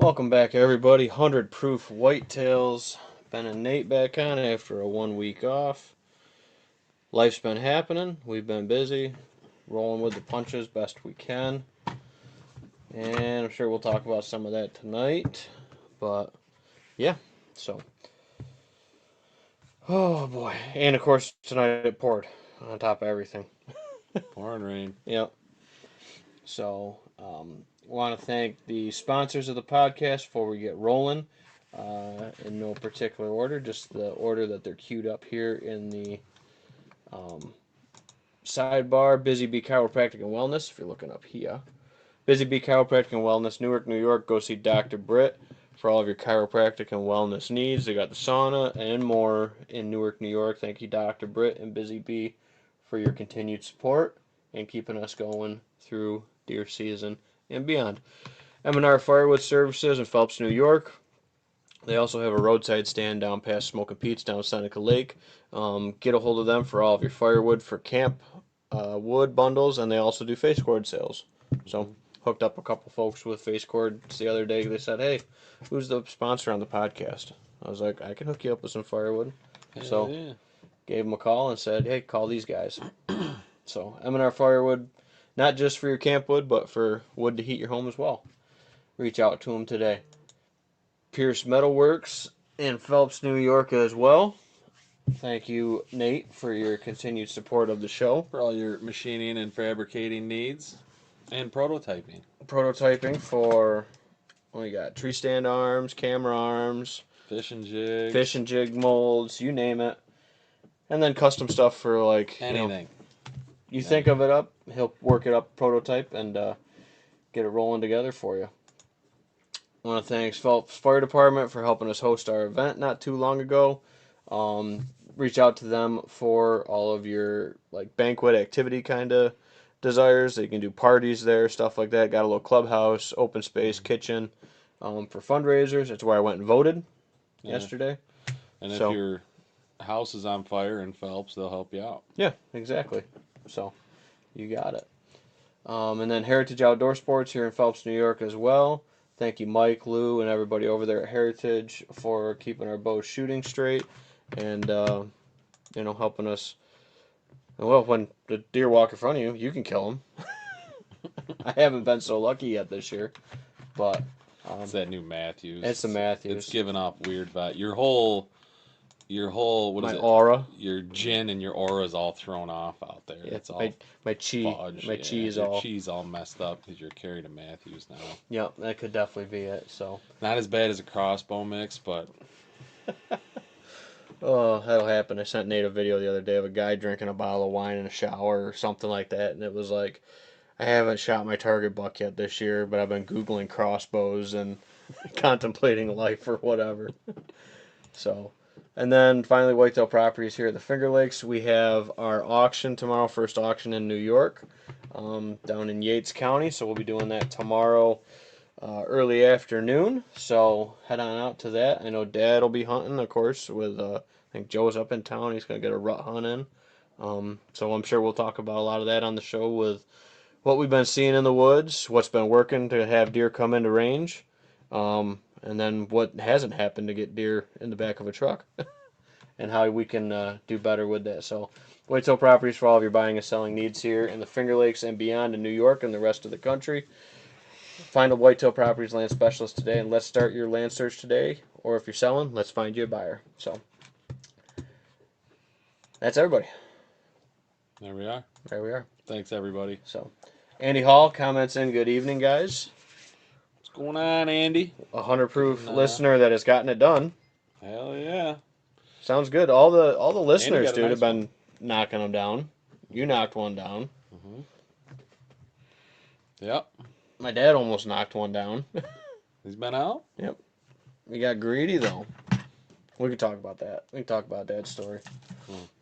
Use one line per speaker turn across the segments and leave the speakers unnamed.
Welcome back, everybody. 100 Proof Whitetails. Ben and Nate back on after a 1 week off. Life's been happening. We've been busy, rolling with the punches best we can. And I'm sure we'll talk about some of that tonight. But, yeah, so. Oh, boy. And, of course, tonight it poured on top of everything.
Pouring rain.
Yep. So, want to thank the sponsors of the podcast before we get rolling. In no particular order, just the order that they're queued up here in the sidebar. Busy Bee Chiropractic and Wellness, if you're looking up here. Busy Bee Chiropractic and Wellness, Newark, New York. Go see Dr. Britt for all of your chiropractic and wellness needs. They got the sauna and more in Newark, New York. Thank you, Dr. Britt and Busy Bee, for your continued support and keeping us going through deer season and beyond. M&R Firewood Services in Phelps, New York. They also have a roadside stand down past Smoking Pete's down Seneca Lake. Get a hold of them for all of your firewood for camp wood bundles, and they also do face cord sales. So hooked up a couple folks with face cords the other day. They said, "Hey, who's the sponsor on the podcast?" I was like, "I can hook you up with some firewood." So
Yeah.
gave them a call and said, "Hey, call these guys." So M&R Firewood, not just for your camp wood, but for wood to heat your home as well. Reach out to them today. Pierce Metalworks in Phelps, New York as well. Thank you, Nate, for your continued support of the show.
For all your machining and fabricating needs and prototyping.
Prototyping for, what we got? Tree stand arms, camera arms,
Fishing jigs.
fish and jig molds, you name it. And then custom stuff for like,
anything.
You think of it up, he'll work it up, prototype, and get it rolling together for you. I want to thank Phelps Fire Department for helping us host our event not too long ago. Reach out to them for all of your like banquet activity kind of desires. They can do parties there, stuff like that. Got a little clubhouse, open space, kitchen for fundraisers. That's where I went and voted yesterday.
And
So-
if your house is on fire in Phelps, they'll help you out.
Yeah, exactly. So you got it. And then Heritage Outdoor Sports here in Phelps, New York as well. Thank you, Mike, Lou, and everybody over there at Heritage for keeping our bows shooting straight and, helping us. Well, when the deer walk in front of you, you can kill them. I haven't been so lucky yet this year, but
It's that new Matthews.
it's the Matthews.
It's giving off weird vibe. Your whole what is
My
it?
aura.
Your gin and your aura is all thrown off out there.
Yeah,
It's all
my cheese,
fudge.
my cheese
your
all.
cheese all messed up because you're carrying a Matthews now.
Yep, that could definitely be it. So.
Not as bad as a crossbow mix, but
Oh, that'll happen. I sent Nate a video the other day of a guy drinking a bottle of wine in a shower or something like that, and it was like, I haven't shot my target buck yet this year, but I've been Googling crossbows and contemplating life or whatever. So, and then finally, Whitetail Properties here at the Finger Lakes. We have our auction tomorrow, first auction in New York, down in Yates County. So we'll be doing that tomorrow, early afternoon. So head on out to that. I know Dad will be hunting, of course, with I think Joe's up in town. He's gonna get a rut hunt in. So I'm sure we'll talk about a lot of that on the show with what we've been seeing in the woods, what's been working to have deer come into range, and then what hasn't happened to get deer in the back of a truck, and how we can do better with that. So, Whitetail Properties for all of your buying and selling needs here in the Finger Lakes and beyond in New York and the rest of the country. Find a Whitetail Properties land specialist today, and let's start your land search today. Or if you're selling, let's find you a buyer. So, that's everybody.
there we are.
There we are.
Thanks, everybody.
So, Andy Hall comments in, good evening, guys.
What's going on, Andy?
100 proof listener that has gotten it done.
Hell yeah.
Sounds good. All the listeners,
got a
dude,
nice
have been knocking them down. You knocked one down.
Mm-hmm. Yep.
My dad almost knocked one down.
He's been out?
Yep. He got greedy, though. We can talk about that. We can talk about Dad's story.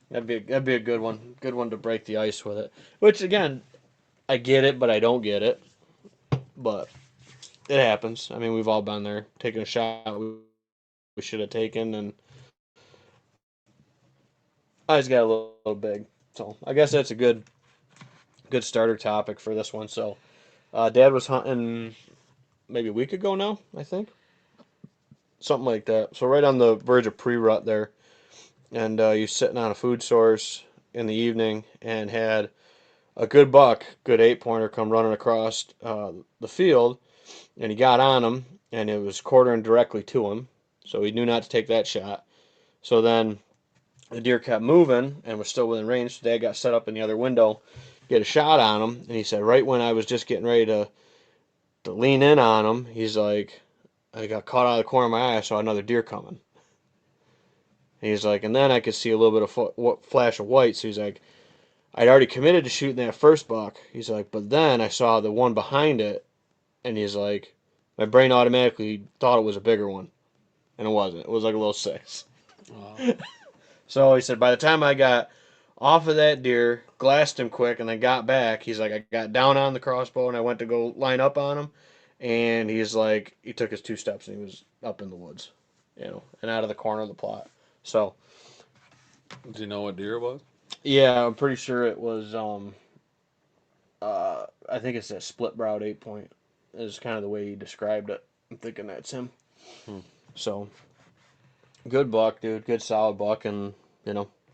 That'd be a good one. Good one to break the ice with it. Which, again, I get it, but I don't get it. But it happens. I mean, we've all been there. Taking a shot we should have taken, and eyes got a little big. So I guess that's a good starter topic for this one. So Dad was hunting maybe a week ago now, I think. Something like that. So right on the verge of pre-rut there. And you're sitting on a food source in the evening and had a good buck, good 8-pointer come running across the field, and he got on him, and it was quartering directly to him, so he knew not to take that shot. So then the deer kept moving and was still within range. So Dad got set up in the other window, get a shot on him, and he said right when I was just getting ready to lean in on him, he's like, I got caught out of the corner of my eye. I saw another deer coming. And he's like, and then I could see a little bit of flash of white. So he's like, I'd already committed to shooting that first buck. He's like, but then I saw the one behind it, and he's like, my brain automatically thought it was a bigger one, and it wasn't. It was like a little 6.
Wow.
So he said, by the time I got off of that deer, glassed him quick, and then got back, he's like, I got down on the crossbow, and I went to go line up on him, and he's like, he took his 2 steps, and he was up in the woods, and out of the corner of the plot. So,
Do you know what deer it was?
yeah, I'm pretty sure it was, I think it's that split-browed 8-point is kind of the way he described it. I'm thinking that's him.
Hmm.
So, good buck, dude. Good solid buck, and,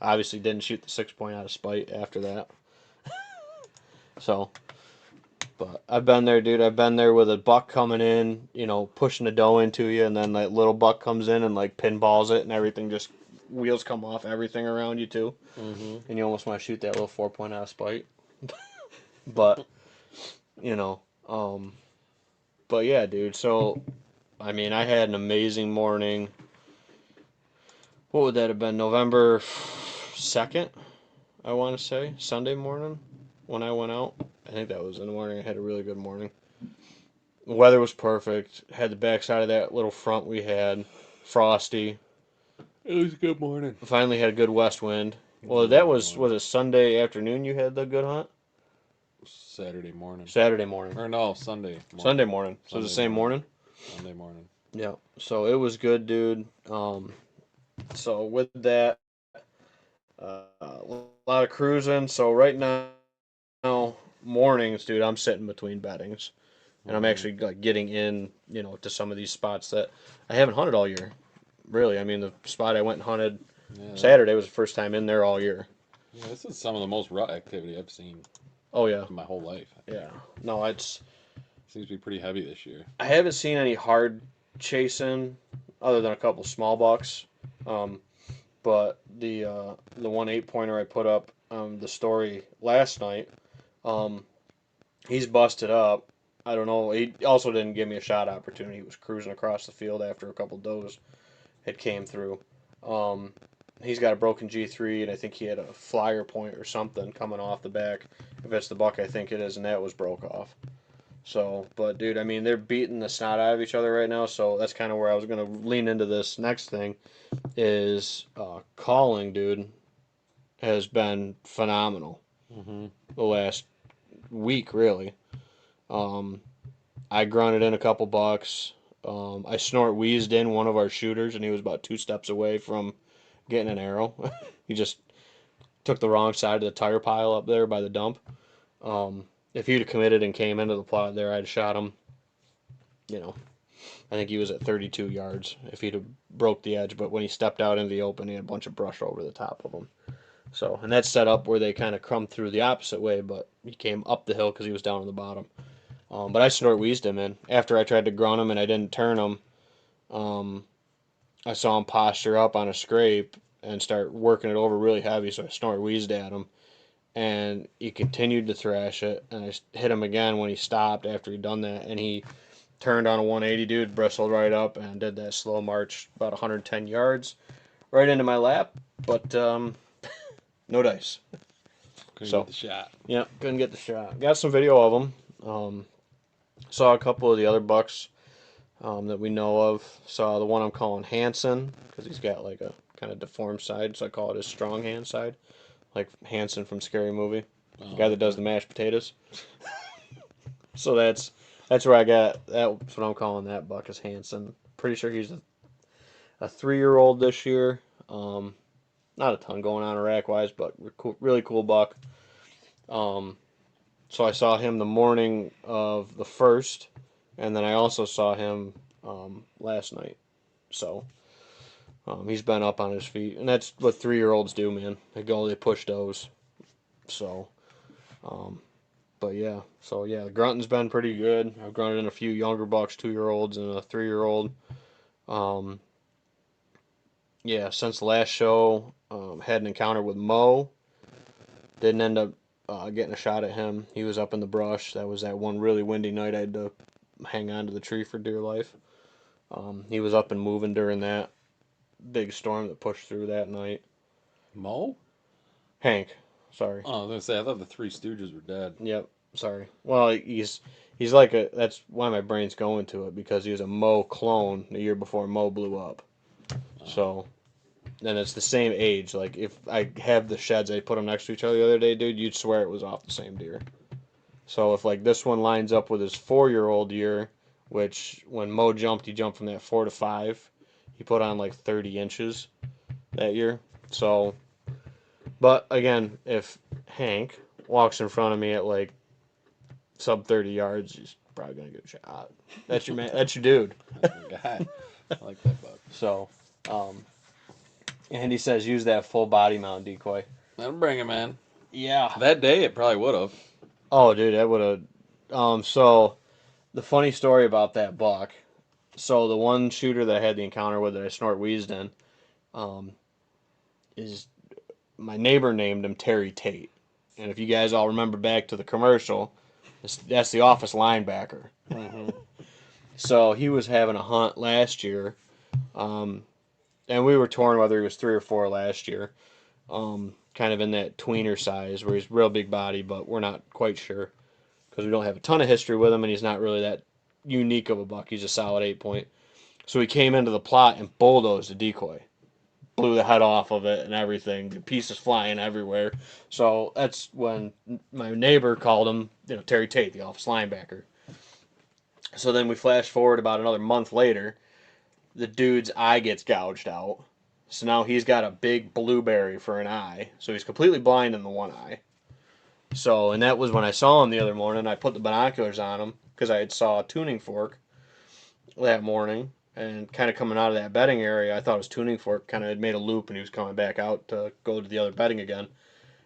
obviously didn't shoot the 6-point out of spite after that. So, but I've been there, dude. I've been there with a buck coming in, pushing the doe into you, and then that little buck comes in and like pinballs it, and everything just wheels come off everything around you too,
Mm-hmm.
and you almost want to shoot that little 4-point out of spite. But you know, um, but yeah, dude. So I mean, I had an amazing morning. What would that have been? November 2nd, I want to say Sunday morning when I went out. I think that was in the morning. I had a really good morning. The weather was perfect. Had the backside of that little front we had, frosty.
It was a good morning.
Finally had a good west wind.
It was
Well,
a
that
really good
was
morning.
it Sunday afternoon you had the good hunt?
Saturday morning.
Saturday morning.
Or no, Sunday morning.
Sunday morning. So
Sunday
the same
morning.
morning?
Sunday morning.
Yeah. So it was good, dude. So with that, a lot of cruising. So right now, mornings, dude, I'm sitting between beddings. And I'm
Mm-hmm.
actually like getting in, to some of these spots that I haven't hunted all year. Really, I mean, the spot I went and hunted
Yeah,
Saturday was the first time in there all year.
yeah, this is some of the most rut activity I've seen
Oh yeah,
in my whole life. I think.
yeah. No, it's
Seems to be pretty heavy this year.
I haven't seen any hard chasing other than a couple small bucks. Um, but the one 8-pointer I put up the story last night, um, he's busted up. I don't know. He also didn't give me a shot opportunity. He was cruising across the field after a couple does had came through. Um, he's got a broken G3, and I think he had a flyer point or something coming off the back. If it's the buck, I think it is, and that was broke off. So, but dude, I mean, they're beating the snot out of each other right now. So that's kind of where I was gonna lean into this next thing is calling, dude, has been phenomenal
Mm-hmm.
the last week, really. Um, I grunted in a couple bucks. I snort wheezed in one of our shooters, and he was about 2 steps away from getting an arrow. He just took the wrong side of the tire pile up there by the dump. If he'd have committed and came into the plot there, I'd have shot him. You know, I think he was at 32 yards if he'd have broke the edge. But when he stepped out into the open, he had a bunch of brush over the top of him. So, and that's set up where they kind of come through the opposite way, but he came up the hill because he was down on the bottom. But I snort wheezed him in after I tried to grunt him and I didn't turn him. Um, I saw him posture up on a scrape and start working it over really heavy, so I snort wheezed at him, and he continued to thrash it, and I hit him again when he stopped after he'd done that, and he turned on a 180, dude, bristled right up, and did that slow march about 110 yards right into my lap, but no dice.
Couldn't
So,
get the shot.
yeah, couldn't get the shot. Got some video of him. Saw a couple of the other bucks that we know of. Saw the one I'm calling Hanson because he's got like a kind of deformed side, so I call it his strong hand side, like Hanson from Scary Movie, the guy that does the mashed potatoes. So that's where I got that. That's what I'm calling that buck is Hanson. Pretty sure he's a 3-year-old this year. Not a ton going on rack wise, but really cool buck. So I saw him the morning of the first, And then I also saw him last night. So he's been up on his feet, and that's what 3-year-olds do, man. They go, they push does. So, um, but yeah, so yeah, the grunting's been pretty good. I've grunted in a few younger bucks, 2-year-olds and a 3-year-old. Um, yeah, since the last show, had an encounter with Mo. Didn't end up getting a shot at him. He was up in the brush. That was that one really windy night. I had to hang on to the tree for dear life. He was up and moving during that big storm that pushed through that night.
Mo?
Hank, sorry.
Oh, I was gonna say I thought the Three Stooges were dead.
Yep, sorry. Well, he's like a. That's why my brain's going to it because he was a Mo clone the year before Mo blew up. So, and it's the same age. Like if I have the sheds, I put them next to each other the other day, dude. You'd swear it was off the same deer. So if like this one lines up with his 4-year-old year, which when Mo jumped, he jumped from that 4 to 5. He put on like 30 inches that year. So, but again, if Hank walks in front of me at like sub 30 yards, he's probably gonna get shot. That's your man. That's your dude.
That's my guy. I like that buck.
So, um, and he says use that full body mount decoy.
That'll bring him, man.
Yeah.
That day it probably would have.
Oh, dude, that would have. So the funny story about that buck. So the one shooter that I had the encounter with that I snort wheezed in, um, is my neighbor named him Terry Tate. And if you guys all remember back to the commercial, that's the office linebacker.
Mm-hmm.
So he was having a hunt last year, um, and we were torn whether he was 3 or 4 last year. Kind of in that tweener size where he's real big body, but we're not quite sure because we don't have a ton of history with him, and he's not really that unique of a buck. He's a solid 8 point. So he came into the plot and bulldozed the decoy, blew the head off of it and everything. The pieces flying everywhere. So that's when my neighbor called him, Terry Tate, the office linebacker. So then we flash forward about another month later. The dude's eye gets gouged out. So now he's got a big blueberry for an eye. So he's completely blind in the one eye. So, and that was when I saw him the other morning. I put the binoculars on him because I had saw a tuning fork that morning. And kind of coming out of that bedding area, I thought it was tuning fork. Kind of had made a loop and he was coming back out to go to the other bedding again.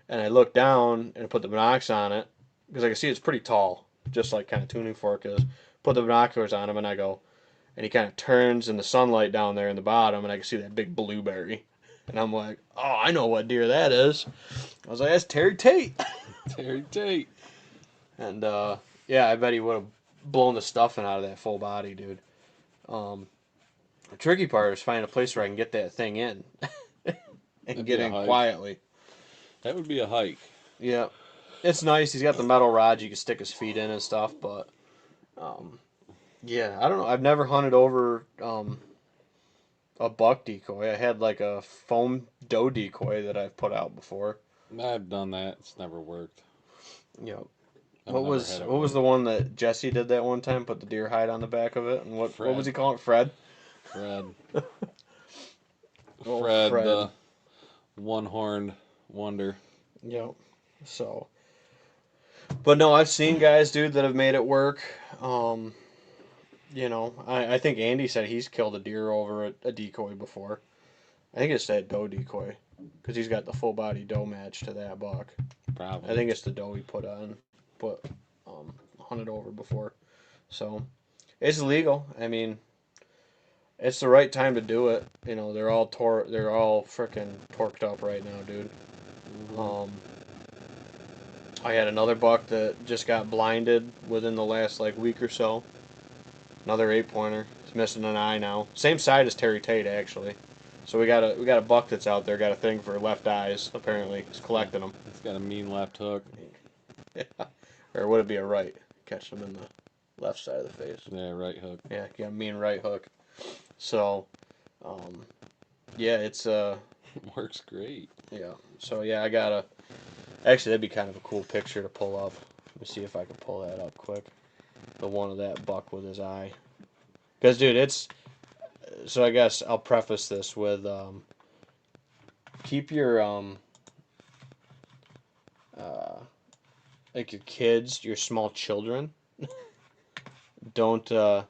And I looked down and put the binocs on it because I could see it's pretty tall, just like kind of tuning fork is. Put the binoculars on him and I go, and he kind of turns in the sunlight down there in the bottom, and I can see that big blueberry. And I'm like, oh, I know what deer that is. I was like, that's Terry Tate.
Terry Tate.
And yeah, I bet he would have blown the stuffing out of that full body, dude. The tricky part is finding a place where I can get that thing in and
That'd
get
be a
in
hike.
quietly.
That would be a hike.
Yeah, it's nice. He's got the metal rods you can stick his feet in and stuff, but yeah, I don't know. I've never hunted over a buck decoy. I had like a foam doe decoy that I've put out before.
I've done that. It's never worked.
Yep.
I've
What
never
was
had it
what was
work.
the one that Jesse did that one time? Put the deer hide on the back of it, and what
Fred.
was he calling it? Fred.
Fred.
Oh,
Fred,
Fred.
the one-horned wonder.
Yep. So, but no, I've seen guys, dude, that have made it work. I think Andy said he's killed a deer over a decoy before. I think it's that doe decoy because he's got the full body doe match to that buck.
Probably.
I think it's the doe he hunted over before. So it's legal. I mean, it's the right time to do it. They're all freaking torqued up right now, dude.
Mm-hmm.
I had another buck that just got blinded within the last like week or so. Another 8-pointer. He's missing an eye now. Same side as Terry Tate actually. So we got a buck that's out there, got a thing for left eyes. Apparently, he's collecting them.
It's got a mean left hook.
Yeah. Or would it be a right? Catch them in the left side of the face.
Yeah, right hook.
Yeah, got a mean right hook. So, yeah, it's
Works great.
yeah. So yeah, I gotta. Actually, that'd be kind of a cool picture to pull up. Let me see if I can pull that up quick. The one of that buck with his eye. Because, dude, it's. So I guess I'll preface this with keep your like your kids, your small children, don't. Yeah,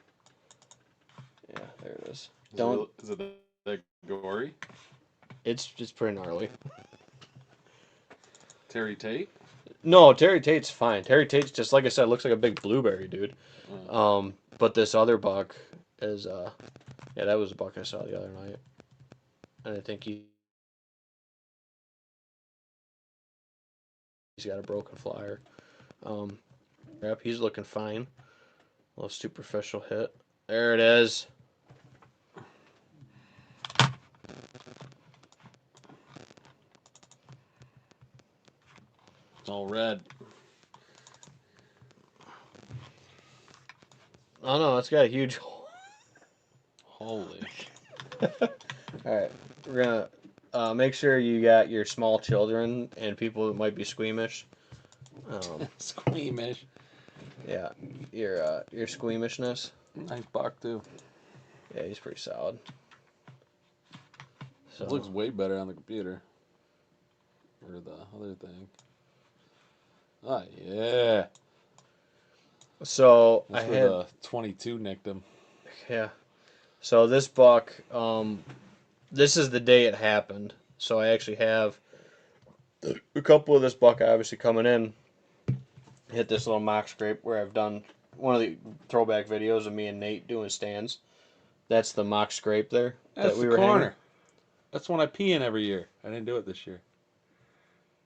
there it is. Don't.
Is it that gory?
It's pretty gnarly.
Terry Tate?
No, Terry Tate's fine. Terry Tate's just like I said, looks like a big blueberry, dude. But this other buck is yeah, that was a buck I saw the other night, and I think he's got a broken flyer. Yep, he's looking fine. A little superficial hit. There it is.
It's all red.
Oh no, it's got a huge hole.
Holy.
All right, we're gonna make sure you got your small children and people that might be squeamish.
Squeamish.
Yeah, your squeamishness.
Nice buck, too.
Yeah, he's pretty solid. So
It looks way better on the computer. Or the other thing. Oh, yeah.
So
That's
I
where
had
the 22 nicked him.
yeah. So this buck, this is the day it happened. So I actually have a couple of this buck obviously coming in. Hit this little mock scrape where I've done one of the throwback videos of me and Nate doing stands. That's the mock scrape there
That's
that
the
we were
corner.
hanging.
That's when I pee in every year. I didn't do it this year.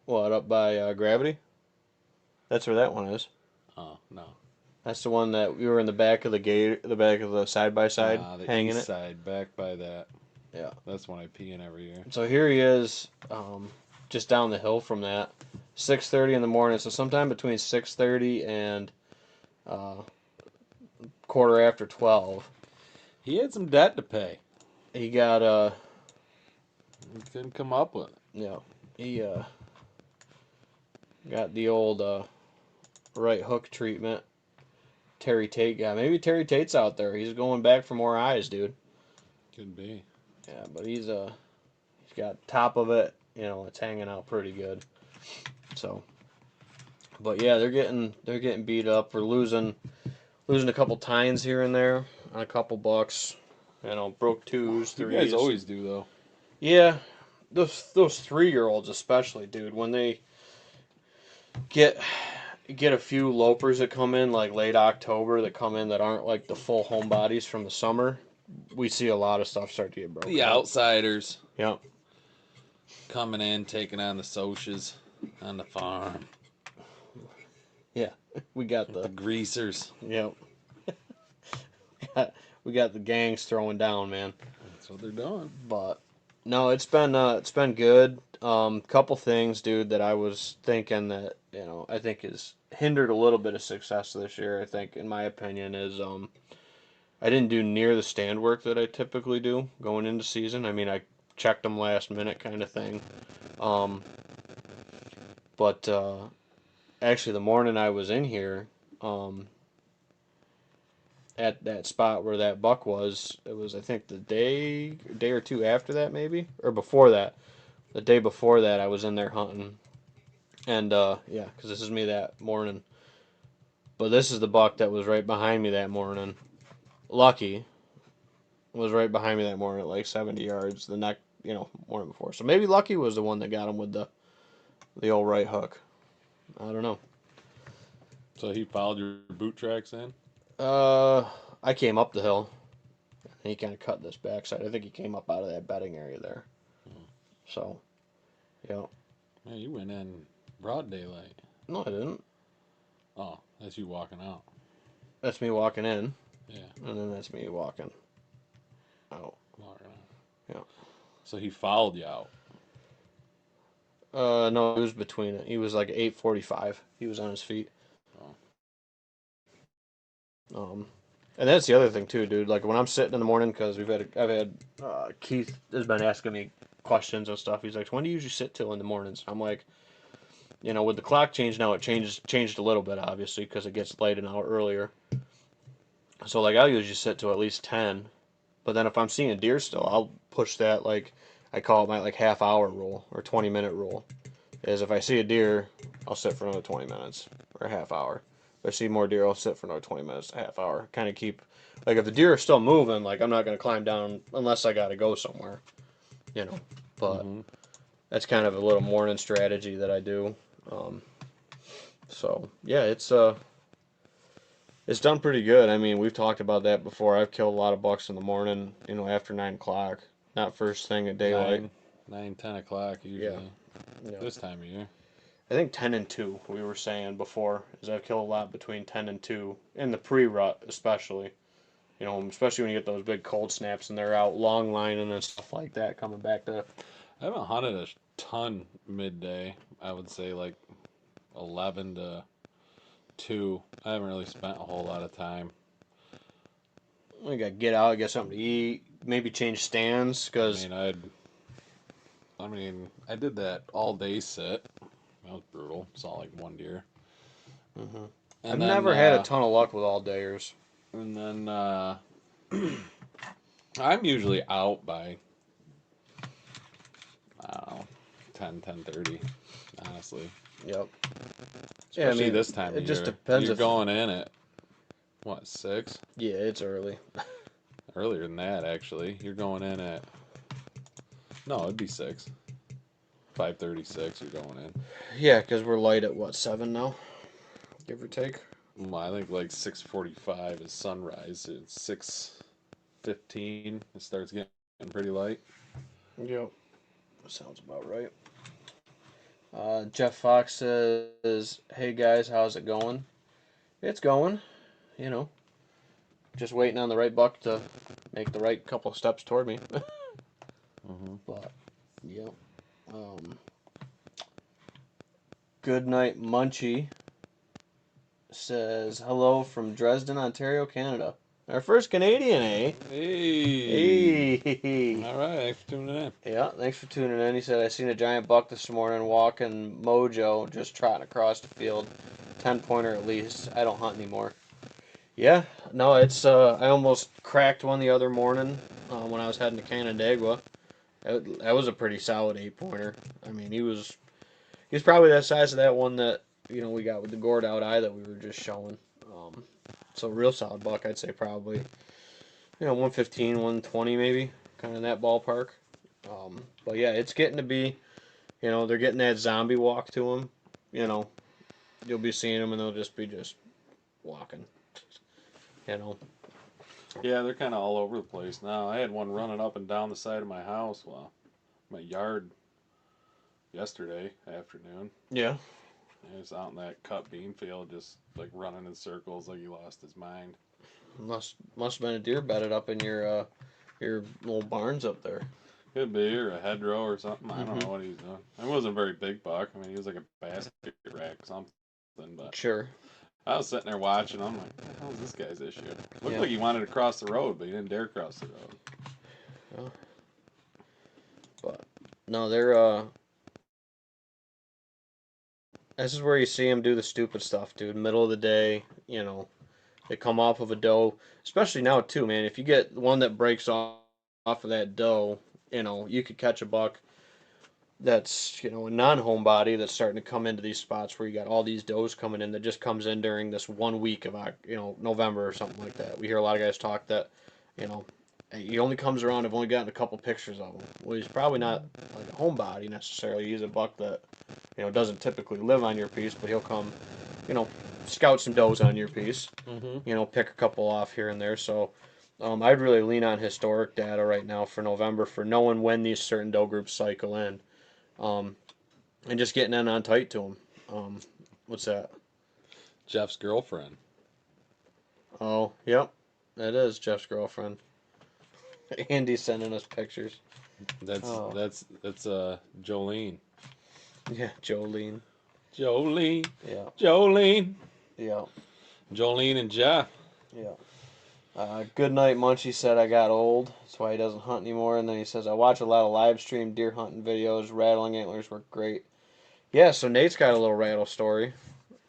What, up by Gravity? That's where that one is.
Oh, no.
That's the one that we were in the back of the gate, the back of the side by side,
The
hanging
east
it.
side, back by that.
Yeah.
That's when I pee in every year.
So here he is, just down the hill from that, 6:30 in the morning. So sometime between 6:30 and quarter after 12,
He had some debt to pay.
he got
He couldn't come up with it.
he got the old right hook treatment. Terry Tate got. Maybe Terry Tate's out there. He's going back for more eyes, dude.
Could be.
Yeah, but he's got top of it. You know, it's hanging out pretty good. So, but yeah, they're getting beat up. We're losing a couple tines here and there on a couple bucks. You know, broke twos,
You
threes.
guys always do, though.
Yeah, those 3-year-olds especially, dude. When they get a few lopers that come in like late October that come in that aren't like the full home bodies from the summer, we see a lot of stuff start to get broken.
The outsiders.
Yep.
Coming in, taking on the socias on the farm.
Yeah, we got
The greasers.
Yep. We got the gangs throwing down, man.
That's what they're doing.
But no, it's been good. Couple things, dude, that I was thinking that I think has hindered a little bit of success this year. I think, in my opinion, is I didn't do near the stand work that I typically do going into season. I mean, I checked them last minute kind of thing. But actually, the morning I was in here, at that spot where that buck was, it was I think the day or two after that maybe, or before that. The day before that, I was in there hunting, and yeah, because this is me that morning. But this is the buck that was right behind me that morning. Lucky was right behind me that morning at like 70 yards. The next, morning before. So maybe Lucky was the one that got him with the old right hook. I don't know.
So he followed your boot tracks in?
I came up the hill, and he kind of cut this backside. I think he came up out of that bedding area there. So, yeah.
Man, you went in broad daylight.
No, I didn't.
Oh, that's you walking out.
That's me walking in.
Yeah.
And then that's me walking out.
Walking out.
Yeah.
So he followed you out.
No, it was between it. He was like 8:45. He was on his feet. And that's the other thing too, dude. Like when I'm sitting in the morning, because I've had Keith has been asking me questions and stuff. He's like, "When do you usually sit till in the mornings?" I'm like, with the clock change now, it changed a little bit, obviously, because it gets light an hour earlier. So like I'll usually sit till at least 10, but then if I'm seeing a deer still, I'll push that, like I call it my like half hour rule or 20-minute rule. Is if I see a deer, I'll sit for another 20 minutes or a half hour. If I see more deer, I'll sit for another 20 minutes, a half hour. Kind of keep, like, if the deer are still moving, like, I'm not going to climb down unless I got to go somewhere, you know. But
Mm-hmm.
that's kind of a little morning strategy that I do. Um, so yeah, it's done pretty good. I mean, we've talked about that before. I've killed a lot of bucks in the morning, after 9 o'clock, not first thing at daylight.
9, 10 o'clock
Yeah,
usually
yeah.
this time of year.
I think 10 and 2, we were saying before, is I've killed a lot between 10 and 2, in the pre-rut especially. Especially when you get those big cold snaps and they're out long lining and stuff like that coming back to.
I haven't hunted a ton midday. I would say like 11 to 2. I haven't really spent a whole lot of time.
We got to get out, get something to eat, maybe change stands,
I
because.
mean, I did that all day sit. That was brutal. Saw like one deer.
Mhm. I've
And then
never had a ton of luck with all dayers.
and then I'm usually out by I don't know 10:30. Honestly,
Yep. Yeah, I
especially
mean,
this time
it
of
just
year.
depends
You're
if.
going in at what 6?
Yeah, it's early.
Earlier than that, actually. You're going in at no, it'd be 6. 5:36. You're going in.
Yeah, because we're light at what, 7 now, give or take.
I think like 6:45 is sunrise. It's 6:15. It starts getting pretty light.
Yep. Sounds about right. Jeff Fox says, "Hey guys, how's it going? It's going. You know, just waiting on the right buck to make the right couple of steps toward me."
Mm-hmm.
But yep. Um, Good night, Munchie says, "Hello from Dresden, Ontario, Canada. Our first Canadian, eh?
Hey.
Hey."
All right. Thanks for tuning in.
Yeah, thanks for tuning in. He said, "I seen a giant buck this morning walking Mojo, just trotting across the field. 10-pointer at least. I don't hunt anymore." Yeah, no, it's I almost cracked one the other morning when I was heading to Canandaigua. That was a pretty solid 8-pointer. I mean, he's probably that size of that one that we got with the gored out eye that we were just showing. So real solid buck, I'd say probably 115, 120 maybe, kind of in that ballpark. But yeah, it's getting to be, they're getting that zombie walk to them. You know, you'll be seeing them and they'll just be walking. You know.
Yeah, they're kind of all over the place now. I had one running up and down the side of my house, well, my yard yesterday afternoon.
Yeah.
He was out in that cut bean field, just like running in circles, like he lost his mind.
Must have been a deer bedded up in your little barns up there.
Could be, or a hedgerow or something. I don't
Mm-hmm.
know what he's doing. It wasn't a very big buck. I mean, he was like a basket rack or something. But
Sure.
I was sitting there watching. I'm like, what the hell is this guy's issue? Looked
Yeah.
like he wanted to cross the road, but he didn't dare cross the road.
Yeah. But no, they're this is where you see them do the stupid stuff, dude. Middle of the day, they come off of a doe, especially now too, man. If you get one that breaks off of that doe, you could catch a buck that's a non-homebody that's starting to come into these spots where you got all these does coming in that just comes in during this 1 week of November or something like that. We hear a lot of guys talk that you know he only comes around. I've only gotten a couple pictures of him. Well, he's probably not like a homebody necessarily. He's a buck that doesn't typically live on your piece, but he'll come, you know, scout some does on your piece.
Mm-hmm.
Pick a couple off here and there. So I'd really lean on historic data right now for November for knowing when these certain doe groups cycle in, um, and just getting in on tight to them. What's that?
Jeff's girlfriend.
Oh, yep, that is Jeff's girlfriend. Andy's sending us pictures.
That's
Oh,
that's that's Jolene.
yeah, Jolene.
Jolene.
Yeah,
Jolene.
yeah,
Jolene and Jeff.
yeah. Good night, Munchie said I got old. That's why he doesn't hunt anymore. And then he says, I watch a lot of live stream deer hunting videos. Rattling antlers work great. Yeah, so Nate's got a little rattle story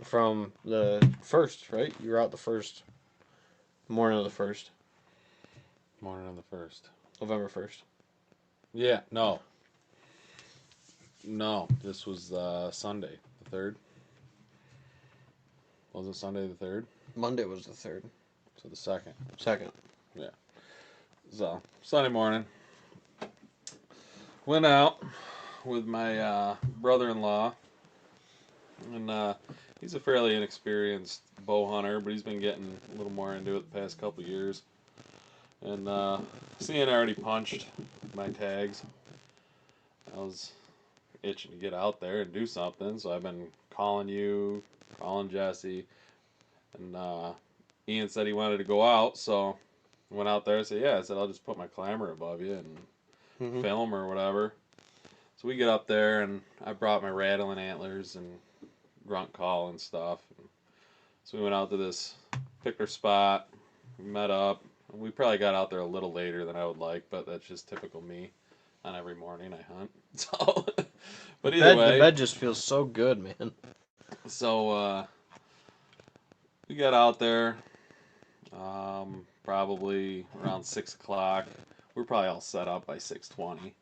from the first, right? You were out the first, morning of the first,
Morning on the first.
November 1st.
Yeah, no. No, this was Sunday, the 3rd. Was it Sunday the 3rd?
Monday was the 3rd.
So the 2nd.
2nd.
Yeah. So Sunday morning, went out with my brother-in-law, and he's a fairly inexperienced bow hunter, but he's been getting a little more into it the past couple years. And seeing I already punched my tags, I was itching to get out there and do something. So I've been calling you, calling Jesse, and Ian said he wanted to go out, so I went out there. I said, yeah. I said, I'll just put my climber above you and film or whatever. So we get up there, and I brought my rattling antlers and grunt call and stuff. So we went out to this picker spot, met up. We probably got out there a little later than I would like, but that's just typical me. On every morning I hunt. So, but either way,
the bed just feels so good, man.
So we got out there, probably around 6 o'clock. We were probably all set up by 6:20.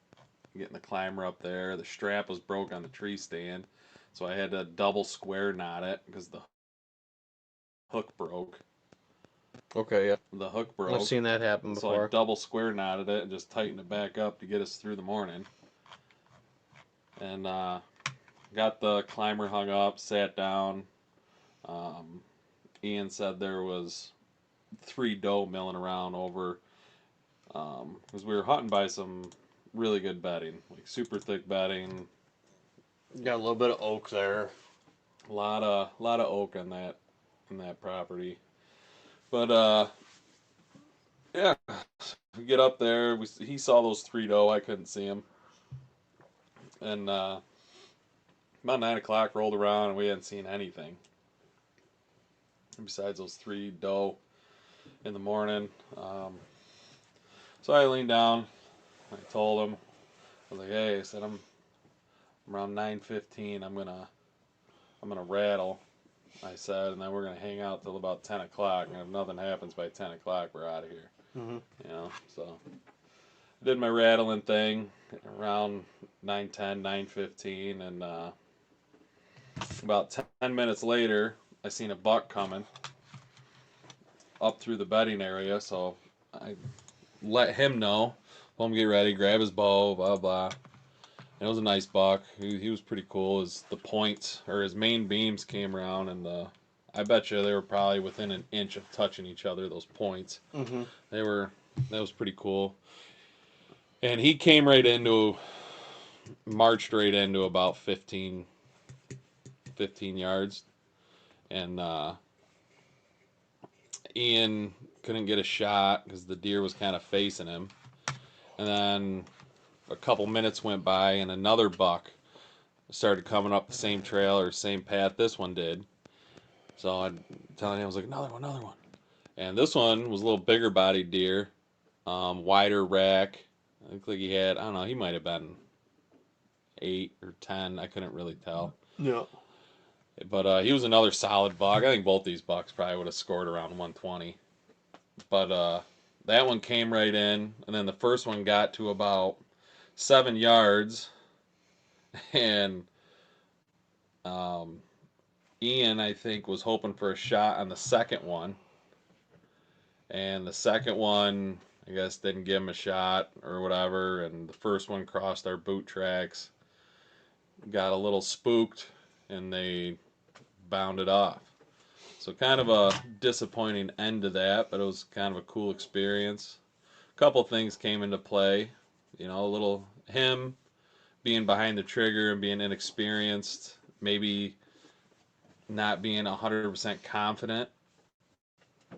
Getting the climber up there. The strap was broke on the tree stand, so I had to double square knot it because the hook broke.
Okay, yeah.
The hook broke.
I've seen that happen
So
before.
I double square knotted it and just tightened it back up to get us through the morning. And got the climber hung up, sat down. Ian said there was 3 doe milling around over, because we were hunting by some really good bedding, like super thick bedding.
Got a little bit of oak there.
A lot of oak on that property. But yeah, we get up there. He saw those 3 doe. I couldn't see him. And about 9 o'clock rolled around, and we hadn't seen anything besides those 3 doe in the morning. So I leaned down. I told him, I was like, "Hey," I said, "I'm around 9:15. I'm gonna rattle." I said, "and then we're gonna hang out till about 10 o'clock. And if nothing happens by 10 o'clock, we're out of here." So I did my rattling thing around 9:10, 9:15, and about 10 minutes later, I seen a buck coming up through the bedding area. So I let him know, told him to get ready, grab his bow, blah blah. And it was a nice buck. He was pretty cool. The points or his main beams came around, and I bet you they were probably within an inch of touching each other. Those points, that was pretty cool. And he came marched right into about 15 yards, and Ian couldn't get a shot because the deer was kind of facing him. And then a couple minutes went by, and another buck started coming up the same trail or same path this one did. So I'm telling him, I was like, another one. And this one was a little bigger bodied deer, wider rack. I think like he had, I don't know, he might have been 8 or 10. I couldn't really tell.
Yeah.
But he was another solid buck. I think both these bucks probably would have scored around 120. But that one came right in, and then the first one got to about 7 yards, and Ian, I think, was hoping for a shot on the second one, and the second one, I guess, didn't give him a shot or whatever, and the first one crossed our boot tracks, got a little spooked, and they bounded off. So kind of a disappointing end to that, but it was kind of a cool experience. A couple things came into play, a little him being behind the trigger and being inexperienced, maybe not being 100% confident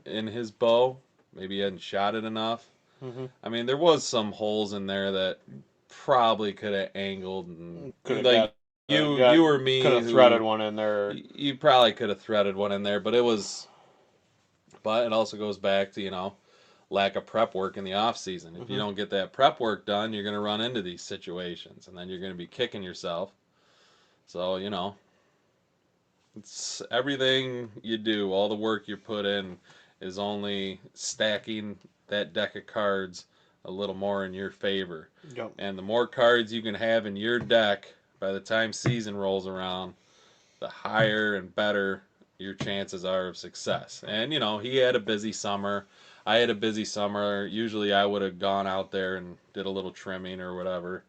in his bow. Maybe he hadn't shot it enough. I mean, there was some holes in there that probably could have angled, and like you or me
could have threaded one in there.
You probably could have threaded one in there, but it also goes back to lack of prep work in the off season. If you don't get that prep work done, you're going to run into these situations, and then you're going to be kicking yourself. So it's everything you do, all the work you put in is only stacking that deck of cards a little more in your favor.
Yep.
And the more cards you can have in your deck by the time season rolls around, the higher and better your chances are of success. And you know, he had a busy summer. I had a busy summer. Usually I would have gone out there and did a little trimming or whatever.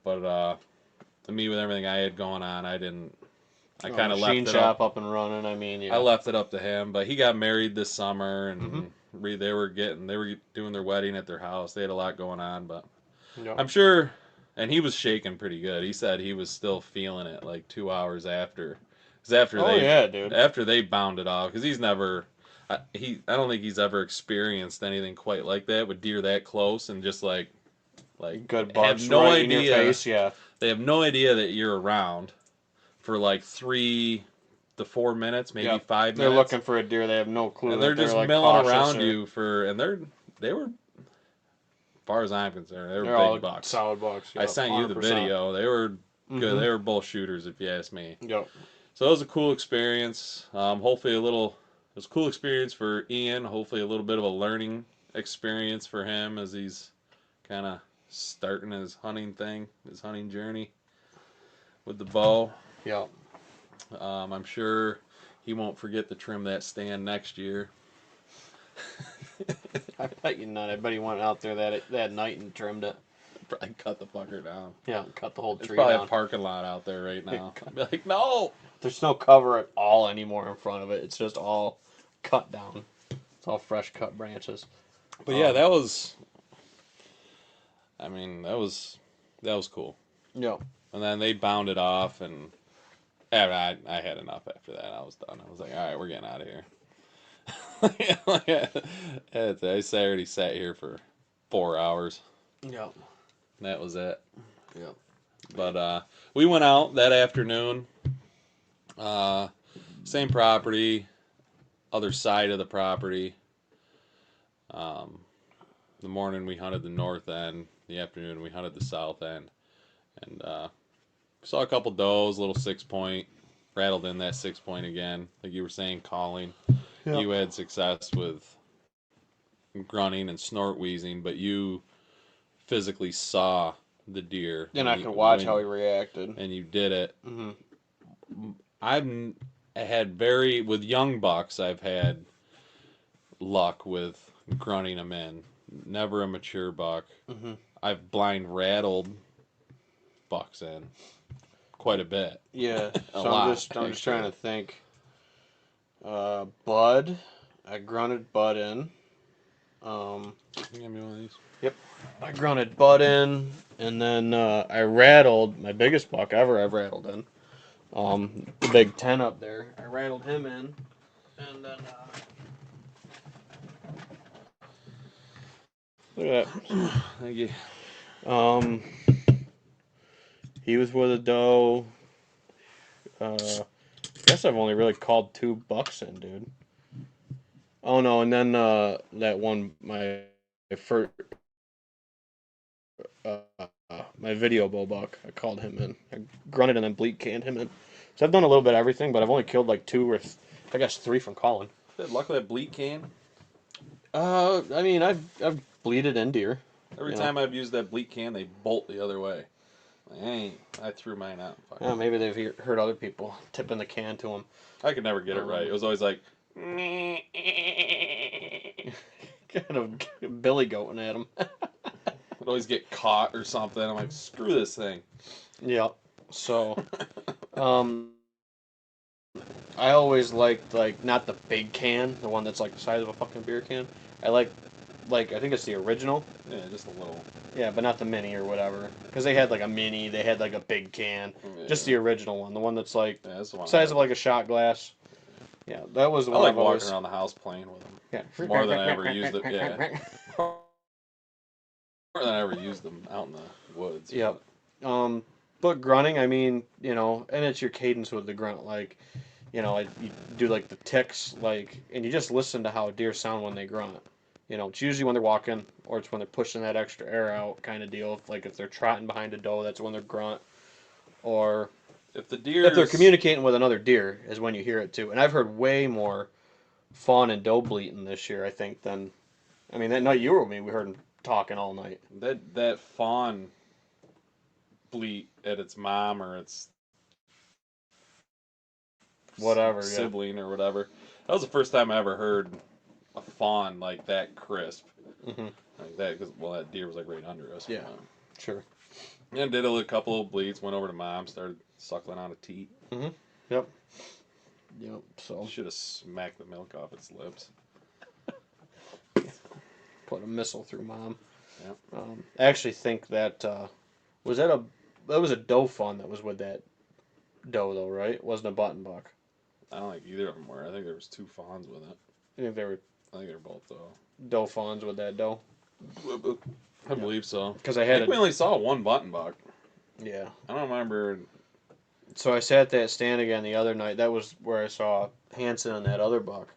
But to me, with everything I had going on, I didn't. I kind of
Machine
left it up.
shop and running. I mean,
I
yeah.
left it up to him. But he got married this summer,
Mm-hmm.
and they were doing their wedding at their house. They had a lot going on, but
Yep.
I'm sure. And he was shaking pretty good. He said he was still feeling it like 2 hours after. Because
Oh yeah, dude.
after they bounded off, because he's never. I don't think he's ever experienced anything quite like that with deer that close and just like
Good
have
bucks
no
right in your
idea.
face. Yeah.
They have no idea that you're around for like 3 to 4 minutes, maybe
Yep.
five
They're
minutes,
looking for a deer. They have no clue
and they're
that they're
just
like
milling
cautious
around
or
you they were, as far as I'm concerned, they were
they're
big
all
bucks.
solid bucks.
I
Yep.
sent you the
100%.
video. They were good.
Mm-hmm.
They were both shooters, if you ask me.
Yep.
So it was a cool experience. Hopefully it was a cool experience for Ian. Hopefully a little bit of a learning experience for him as he's kind of starting his hunting journey with the bow.
Yep.
I'm sure he won't forget to trim that stand next year.
I bet you not. I bet he went out there that night and trimmed it.
Probably cut the fucker down.
Yeah, cut the whole
There's
tree
probably
down.
a parking lot out there right now. I'd be like, no.
There's no cover at all anymore in front of it. It's just all cut down. It's all fresh cut branches.
But yeah, that was. I mean, that was cool.
Yep.
And then they bounded off, and yeah, I had enough after that. I was done. I was like, all right, we're getting out of here. I already sat here for 4 hours.
Yep.
That was it.
Yep.
But we went out that afternoon. Same property, other side of the property. The morning we hunted the north end. The afternoon we hunted the south end, and saw a couple does, little 6-point. Rattled in that 6-point again, like you were saying, calling.
Yep.
You had success with grunting and snort wheezing, but you physically saw the deer.
And I could watch how he
when
reacted.
and you did it.
Mm-hmm.
I've had with young bucks. I've had luck with grunting them in. Never a mature buck.
Mm-hmm.
I've blind rattled bucks in quite a bit.
Yeah.
A
So
lot,
I'm just trying
actually.
to think. Bud. I grunted Bud in.
Give me one of these.
Yep. I grunted Bud in, and then I rattled my biggest buck ever I've rattled in. The big 10 up there. I rattled him in, and then look at that.
Thank you.
Um, he was with a doe. Guess I've only really called 2 bucks in, dude. Oh no, and then that one my first uh, my video bow buck. I called him in. I grunted and then bleak canned him in. So I've done a little bit of everything, but I've only killed like 2 or I guess 3 from calling.
Luck with that bleak can.
I mean I've bleeded in deer.
Every time I've used that bleak can, they bolt the other way. I threw mine out.
Maybe they've heard other people tipping the can to them.
I could never get it right. It was always like.
Kind of billy goating at him.
I'd always get caught or something. I'm like, screw this thing.
Yeah. So, I always liked not the big can, the one that's like the size of a fucking beer can. I like I think it's the original.
Yeah, just a little.
Yeah, but not the mini or whatever. Because they had like a mini, they had like a big can.
Yeah.
Just the original one, the one that's like
that's the one
size of like a shot glass. Yeah, that was the one.
I like
I've
walking
always...
around the house playing with them.
Yeah.
More than I ever used it. Yeah. More than I ever used them out in the woods.
Yep. But grunting, I mean, and it's your cadence with the grunt, like, you do like the ticks, like, and you just listen to how deer sound when they grunt. It's usually when they're walking, or it's when they're pushing that extra air out, kind of deal. Like if they're trotting behind a doe, that's when they're grunt. Or
if
they're communicating with another deer, is when you hear it too. And I've heard way more fawn and doe bleating this year, I think, than, I mean, that night you were with me, we heard them talking all night.
That fawn bleat at its mom or its
whatever, yeah.
sibling or whatever. That was the first time I ever heard a fawn like that crisp.
Mm-hmm.
Like that, because, well, that deer was like right under us.
Yeah, sure.
And did a couple of bleeds, went over to mom, started suckling on a teat.
Mm-hmm. Yep. Yep, so.
Should have smacked the milk off its lips.
Put a missile through mom.
Yeah.
I actually think that, that was a doe fawn that was with that doe, though, right? It wasn't a button buck.
I don't think either of them were. I think there was 2 fawns with it.
I think they were
I think they're both though.
doe fawns with that doe.
I believe so.
Because I
I
had
think we only saw 1 button buck.
Yeah.
I don't remember.
So I sat at that stand again the other night. That was where I saw Hanson and that other buck.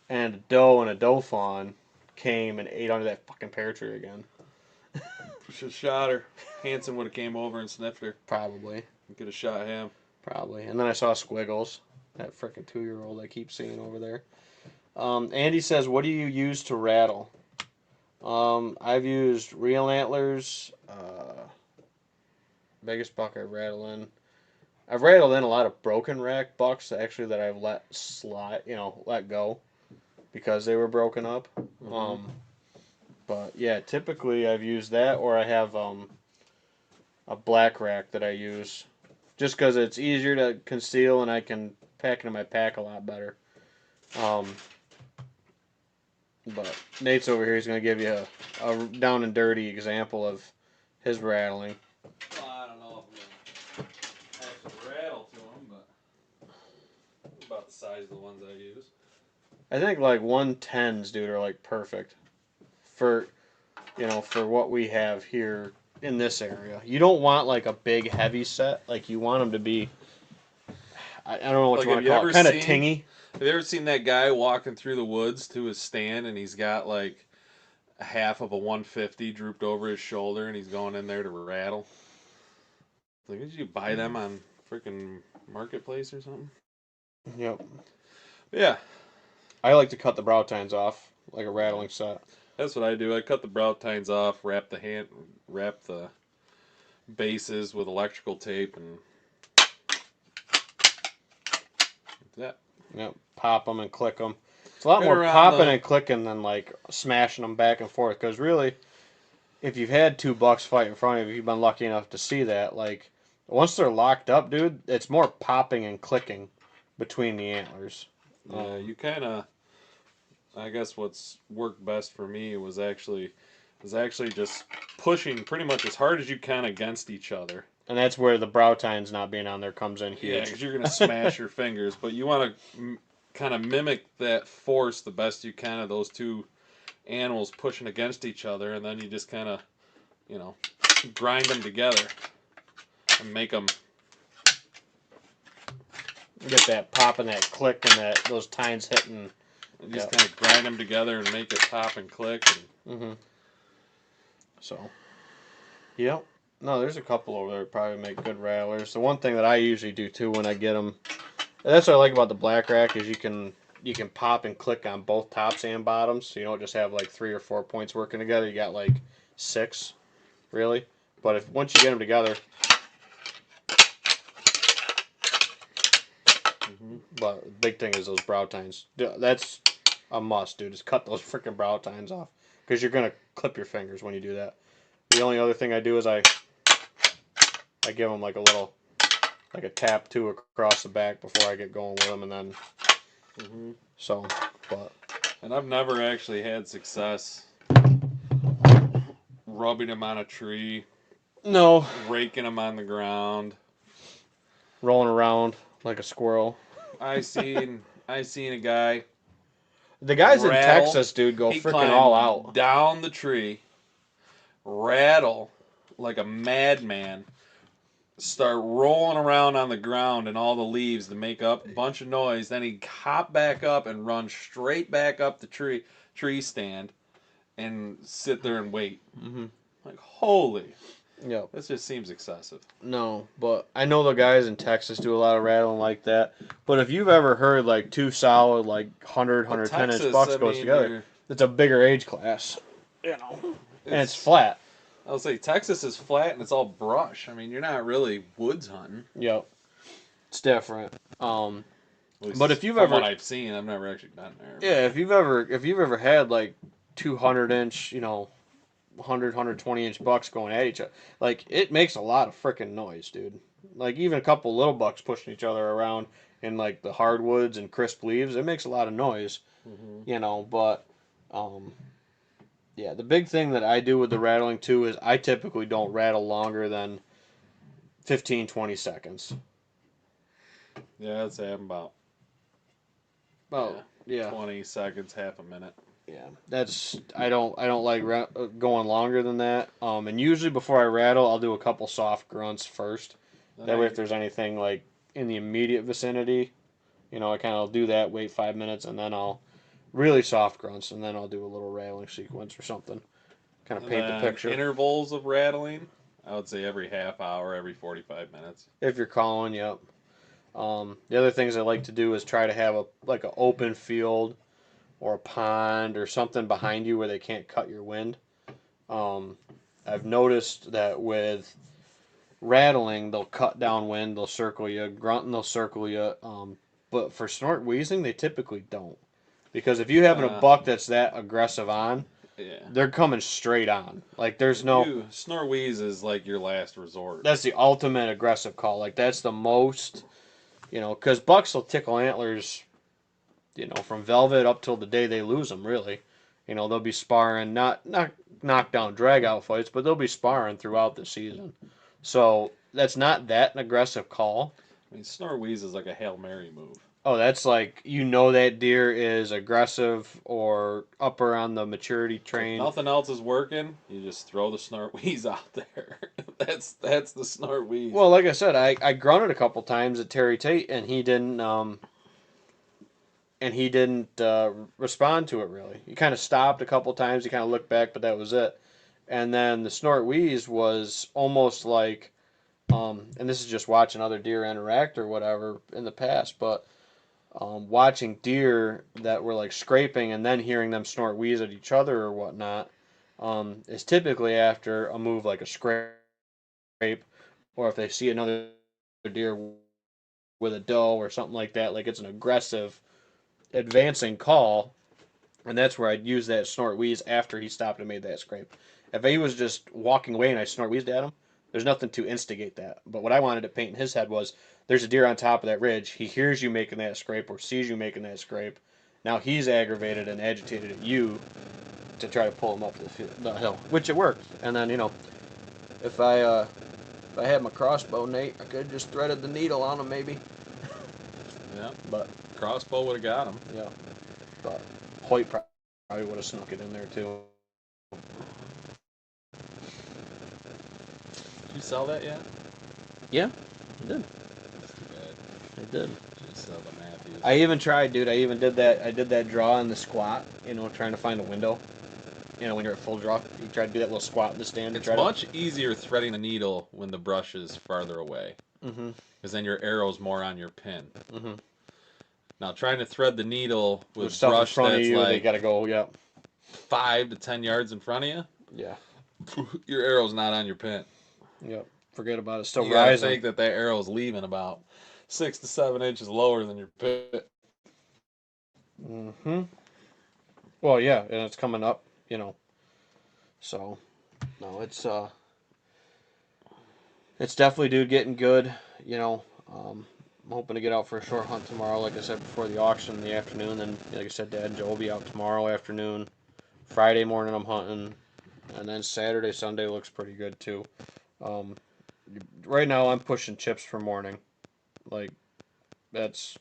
And a doe and a doe fawn came and ate under that fucking pear tree again.
Should have shot her. Hanson would have came over and sniffed her.
Probably.
We could have shot him.
Probably. And then I saw Squiggles, that frickin' 2-year-old I keep seeing over there. Andy says, what do you use to rattle? I've used real antlers. Biggest buck I rattle in. I've rattled in a lot of broken rack bucks actually that I've let slide, let go because they were broken up.
Mm-hmm.
But yeah, typically I've used that, or I have a black rack that I use just because it's easier to conceal and I can pack it in my pack a lot better. But Nate's over here. He's going to give you a down and dirty example of his rattling.
Well, I don't know if I'm going to actually rattle to them, but about the size of the ones I use.
I think like 110s, dude, are like perfect for what we have here in this area. You don't want like a big heavy set. Like you want them to be, I don't know what
Like,
you want to call it, kind of tingy.
Have you ever seen that guy walking through the woods to his stand and he's got like a half of a 150 drooped over his shoulder and he's going in there to rattle? Like, did you buy them on freaking Marketplace or something?
Yep.
Yeah.
I like to cut the brow tines off like a rattling set.
That's what I do. I cut the brow tines off, wrap the bases with electrical tape, and that.
Yep. Pop them and click them. It's a lot more popping and clicking than like smashing them back and forth. Because really, if you've had 2 bucks fight in front of you, you've been lucky enough to see that. Like once they're locked up, dude, it's more popping and clicking between the antlers.
Yeah, you kind of. I guess what's worked best for me was actually just pushing pretty much as hard as you can against each other.
And that's where the brow tines not being on there comes in huge.
Yeah, because you're going to smash your fingers. But you want to kind of mimic that force the best you can of those 2 animals pushing against each other. And then you just kind of, grind them together and make them.
Get that pop and that click and those tines hitting.
And just kind of grind them together and make it pop and click.
Mm-hmm. So, yep. No, there's a couple over there that probably make good rattlers. The one thing that I usually do too when I get them, and that's what I like about the black rack, is you can pop and click on both tops and bottoms. So you don't just have like 3 or 4 points working together. You got like 6, really. But once you get them together. But the big thing is those brow tines. That's a must, dude. Just cut those freaking brow tines off. Because you're going to clip your fingers when you do that. The only other thing I do is I give them like a tap too across the back before I get going with them. And then,
And I've never actually had success rubbing them on a tree.
No.
Raking them on the ground.
Rolling around like a squirrel.
I seen a guy.
The guys in Texas, dude, go freaking all out.
Down the tree, rattle like a madman, start rolling around on the ground and all the leaves to make up a bunch of noise. Then he'd hop back up and run straight back up the tree stand and sit there and wait.
Mm-hmm.
Like, holy.
Yep.
This just seems excessive.
No, but I know the guys in Texas do a lot of rattling like that. But if you've ever heard like 2 solid, like 100, 110-inch bucks goes together, it's a bigger age class. And it's flat.
I'll say Texas is flat and it's all brush. I mean, you're not really woods hunting.
Yep. It's different.
At
But
least
if you've
from what
ever,
I've seen, I've never actually been there.
yeah, if you've ever had like 200-inch, 120 inch bucks going at each other, like it makes a lot of freaking noise, dude. Like even a couple little bucks pushing each other around in like the hardwoods and crisp leaves, it makes a lot of noise,
Mm-hmm.
But um, yeah, the big thing that I do with the rattling too is I typically don't rattle longer than 15-20 seconds.
Yeah, I'd say I'm about
Oh yeah,
20 seconds, half a minute.
yeah. I don't like going longer than that. And usually before I rattle, I'll do a couple soft grunts first.
Then
That way,
I
if there's anything like in the immediate vicinity, I kind of do that, wait 5 minutes, and then I'll really soft grunts, and then I'll do a little rattling sequence or something. Kind of
and
paint the
then
picture.
intervals of rattling. I would say every half hour, every 45 minutes.
If you're calling, yep. The other things I like to do is try to have a like an open field or a pond or something behind you where they can't cut your wind. Um, I've noticed that with rattling, they'll cut downwind, they'll circle you, grunting, they'll circle you. But for snort wheezing, they typically don't. Because if you having a
Uh,
buck that's that aggressive on,
yeah.
they're coming straight on. Like there's
If
no.
you snore wheeze is like your last resort.
That's the ultimate aggressive call. Like that's the most. Because bucks will tickle antlers. From velvet up till the day they lose them. Really. They'll be sparring, not knockdown drag out fights, but they'll be sparring throughout the season. So that's not that an aggressive call.
I mean, snore wheeze is like a Hail Mary move.
Oh, that's like that deer is aggressive or upper on the maturity
If
train.
nothing else is working, you just throw the snort wheeze out there. that's the snort wheeze.
Well, like I said, I grunted a couple times at Terry Tate, and he didn't respond to it really. He kind of stopped a couple times. He kind of looked back, but that was it. And then the snort wheeze was almost like, and this is just watching other deer interact or whatever in the past, but watching deer that were like scraping and then hearing them snort wheeze at each other or whatnot is typically after a move like a scrape, or if they see another deer with a doe or something like that, like it's an aggressive advancing call, and that's where I'd use that snort wheeze after he stopped and made that scrape. If he was just walking away and I snort wheezed at him, there's nothing to instigate that. But what I wanted to paint in his head was there's a deer on top of that ridge. He hears you making that scrape or sees you making that scrape. Now he's aggravated and agitated at you to try to pull him up the hill, which it worked. And then if I had my crossbow, Nate, I could have just threaded the needle on him maybe.
Yeah,
But
crossbow would have got him.
yeah, but Hoyt probably would have snuck it in there too.
Did you sell that yet?
Yeah, I did.
That's too bad.
I did.
Should sell the Matthews.
I even tried, dude. I even did that. I did that draw in the squat. Trying to find a window. When you're at full draw, you try to do that little squat in the stand.
It's much easier threading a needle when the brush is farther away.
Mm-hmm.
Because then your arrow's more on your pin.
Mm-hmm.
Now trying to thread the needle with
stuff in
brush
front of
that's
you, they
like
gotta go. Yep.
5 to 10 yards in front of you,
Yeah.
your arrow's not on your pin.
Yep. Forget about it. Still
You gotta
rising.
think that arrow's leaving about 6 to 7 inches lower than your pin.
Mm-hmm. Well, yeah, and it's coming up. So, no, it's definitely, dude, getting good. I'm hoping to get out for a short hunt tomorrow, like I said, before the auction in the afternoon. Then, like I said, Dad and Joe will be out tomorrow afternoon. Friday morning, I'm hunting. And then Saturday, Sunday looks pretty good, too. Um, right now, I'm pushing chips for morning. Like, that's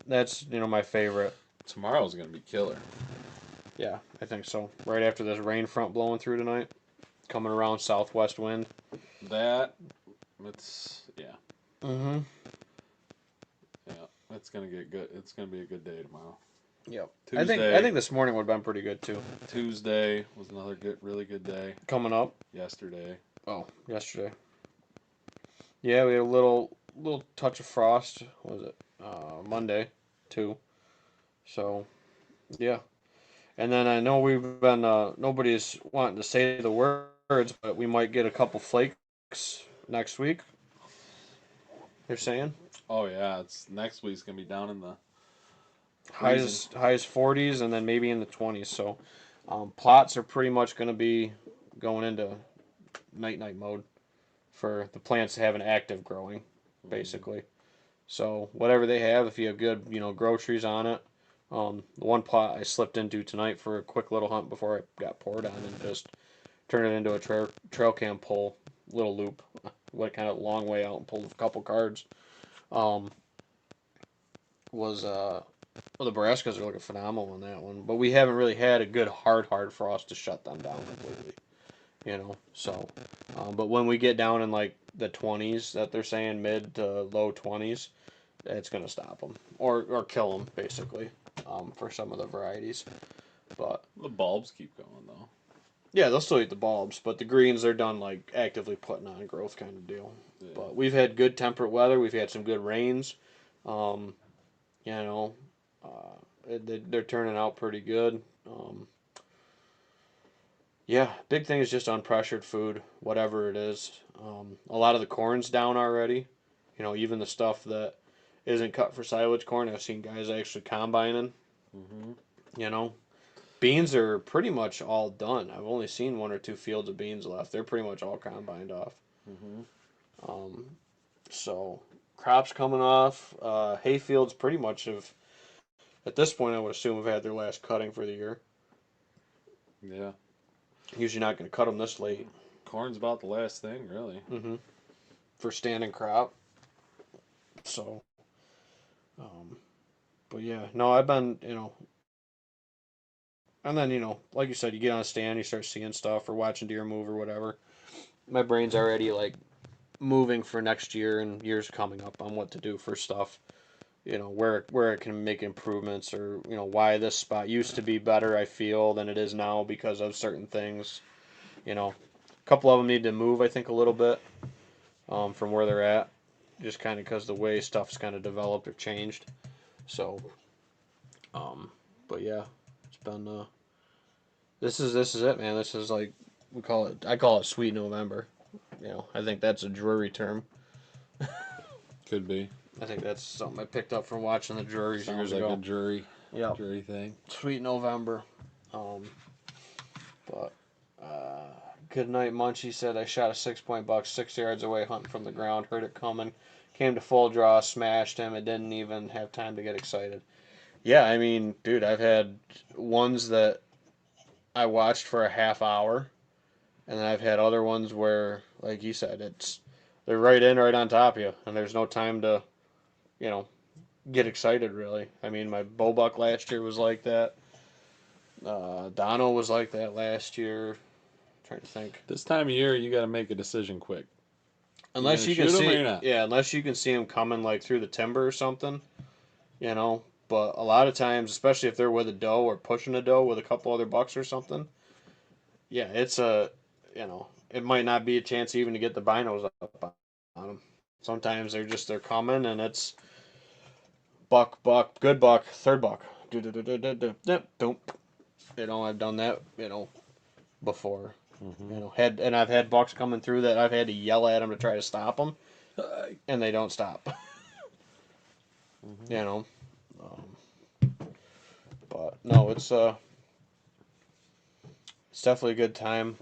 my favorite.
Tomorrow's gonna be killer.
Yeah, I think so. Right after this rain front blowing through tonight, coming around southwest wind.
Yeah.
Mm-hmm.
Yeah, it's gonna get good. It's gonna be a good day tomorrow.
Yep.
Tuesday.
I think this morning would have been pretty good too.
Tuesday was another really good day.
Coming up.
Yesterday.
Oh, yesterday. Yeah, we had a little touch of frost. What was it? Monday, too. So, yeah. And then I know we've been nobody's wanting to say the words, but we might get a couple flakes next week. They're saying.
Oh yeah, it's next week's gonna be down in the
high
freezing.
as high as 40s, and then maybe in the 20s. So plots are pretty much going to be going into night mode for the plants to have an active growing,
Mm-hmm.
basically. So whatever they have, if you have good groceries on it. The one plot I slipped into tonight for a quick little hunt before I got poured on, and just turned it into a trail cam pull little loop. Went kind of a long way out and pulled a couple cards. Um, was Well, the Nebraskas are looking phenomenal in that one, but we haven't really had a good hard frost to shut them down completely. So, but when we get down in like the 20s that they're saying, mid to low 20s, it's gonna stop them or kill them basically, for some of the varieties. But
The bulbs keep going though.
yeah, they'll still eat the bulbs, but the greens they're done like actively putting on growth kind of deal.
Yeah.
But we've had good temperate weather. We've had some good rains. Um, you know, they're turning out pretty good. Yeah, big thing is just unpressured food, whatever it is. A lot of the corn's down already. Even the stuff that isn't cut for silage corn, I've seen guys actually combining.
Mm-hmm.
You know, beans are pretty much all done. I've only seen one or two fields of beans left. They're pretty much all combined off.
Mm-hmm.
Um, so crops coming off. Hay fields pretty much have, at this point, I would assume have had their last cutting for the year.
Yeah.
Usually not going to cut them this late.
Corn's about the last thing, really.
Mm-hmm. For standing crop. So, um, but yeah, no, I've been, and then like you said, you get on a stand, you start seeing stuff or watching deer move or whatever. My brain's already like moving for next year and years coming up on what to do for stuff. Where it can make improvements, or why this spot used to be better, I feel, than it is now because of certain things. A couple of them need to move, I think, a little bit, from where they're at, just kind of because the way stuff's kind of developed or changed. So, um, but yeah, it's been this is it, man. This is like I call it sweet November. I think that's a Drury term.
Could be.
I think that's something I picked up from watching the Drurys
Sounds
years
like a
ago.
jury
Yeah,
jury thing.
sweet November. Um, but good night, Munchie said I shot a 6 point buck 6 yards away, hunting from the ground. Heard it coming, came to full draw, smashed him. It didn't even have time to get excited. Yeah, I mean, dude, I've had ones that I watched for a half hour, and then I've had other ones where, like you said, they're right on top of you, and there's no time to, you know, get excited really. I mean, my bow buck last year was like that. Dono was like that last year. I'm trying to think.
This time of year, you got to make a decision quick. You
Unless
gonna
you can
shoot them or
see,
you're not?
yeah, unless you can see them coming like through the timber or something, But a lot of times, especially if they're with a doe or pushing a doe with a couple other bucks or something, yeah, it might not be a chance even to get the binos up on them. Sometimes they're coming and it's buck, good buck, third buck. Do do do do do do. Yep, don't. I've done that. Before.
Mm-hmm.
I've had bucks coming through that I've had to yell at them to try to stop them,
Mm-hmm.
and they don't stop. you know, um, but no, it's definitely a good time.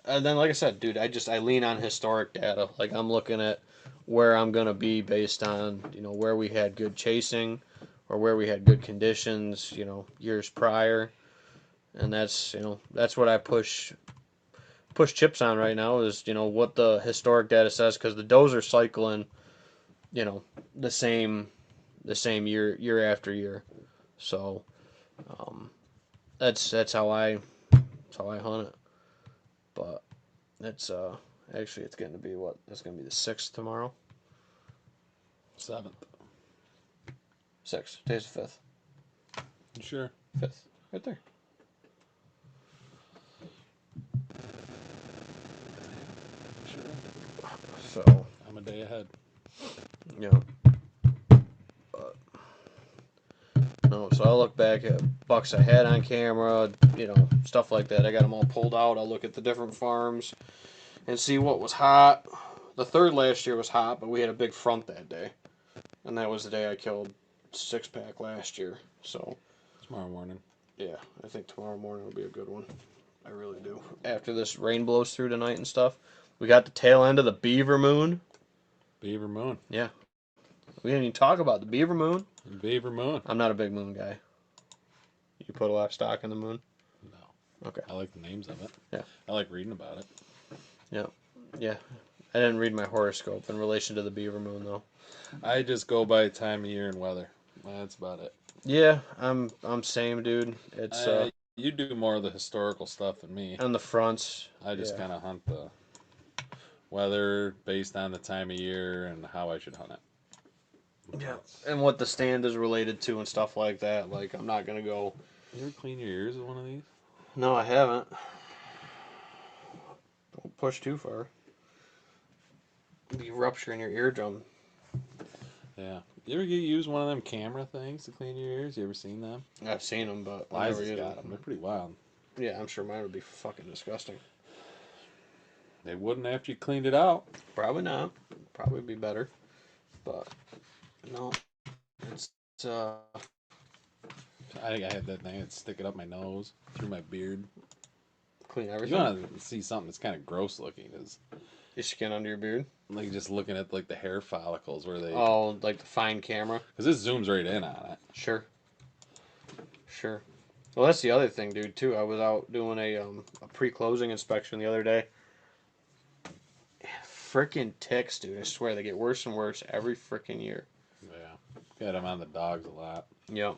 And then, like I said, dude, I lean on historic data. Like I'm looking at where I'm gonna be based on where we had good chasing, or where we had good conditions, years prior, and that's what I push chips on right now is what the historic data says, because the does are cycling you know the same year after year. So um, that's how I hunt it. But it's actually it's getting to be what it's gonna be the 6th tomorrow.
Seventh.
6th. Today's the 5th.
You sure?
5th. Right there.
Sure.
So
I'm a day ahead.
yeah. But no, so I look back at bucks I had on camera, stuff like that. I got them all pulled out. I'll look at the different farms and see what was hot. The third last year was hot, but we had a big front that day. and that was the day I killed 6-pack last year. So
Tomorrow morning.
yeah, I think tomorrow morning will be a good one. I really do. After this rain blows through tonight and stuff, we got the tail end of the beaver moon.
Beaver moon.
Yeah, we didn't even talk about the beaver moon.
Beaver moon.
I'm not a big moon guy. You put a lot of stock in the moon?
No.
Okay.
I like the names of it.
Yeah.
I like reading about it.
Yeah. Yeah. I didn't read my horoscope in relation to the beaver moon though.
I just go by time of year and weather. That's about it.
Yeah, I'm same dude. It's
You do more of the historical stuff than me.
on the fronts.
I just
yeah.
kind of hunt the weather based on the time of year and how I should hunt it.
Yeah. And what the stand is related to and stuff like that. Like I'm not gonna go.
You ever clean your ears with one of these?
No, I haven't. Don't push too far. Be rupturing your eardrum.
Yeah. You ever use one of them camera things to clean your ears? You ever seen them?
I've seen them, but I never
Liza's
used
got
them.
them. They're pretty wild.
Yeah, I'm sure mine would be fucking disgusting.
They wouldn't after you cleaned it out.
Probably not. Probably be better. But no, it's
I think I had that thing. I'd stick it up my nose, through my beard.
clean
You
everything.
want to see something that's kind of gross looking? Is
Your skin under your beard.
like just looking at like the hair follicles where they.
Oh, like the fine camera.
Because this zooms right in on it.
Sure. Sure. Well, that's the other thing, dude. Too. I was out doing a pre-closing inspection the other day. Frickin' ticks, dude. I swear they get worse and worse every frickin' year.
Yeah, got them on the dogs a lot.
Yep.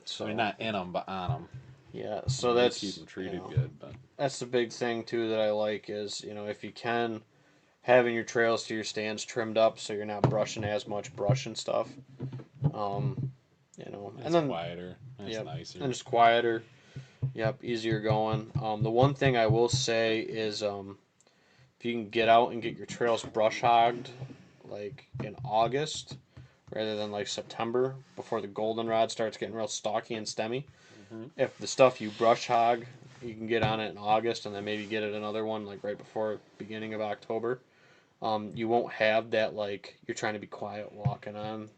So
I mean, not in them, but on them.
yeah. So
They
that's
keep them treated
you know,
good, but
that's the big thing too that I like is if you can having your trails to your stands trimmed up so you're not brushing as much brush and stuff.
it's
And then
quieter. It's
yep,
nicer.
and just quieter. Yep, easier going. The one thing I will say is if you can get out and get your trails brush hogged like in August rather than like September before the goldenrod starts getting real stalky and stemmy.
Mm-hmm.
If the stuff you brush hog, you can get on it in August and then maybe get it another one like right before beginning of October. You won't have that like you're trying to be quiet walking on,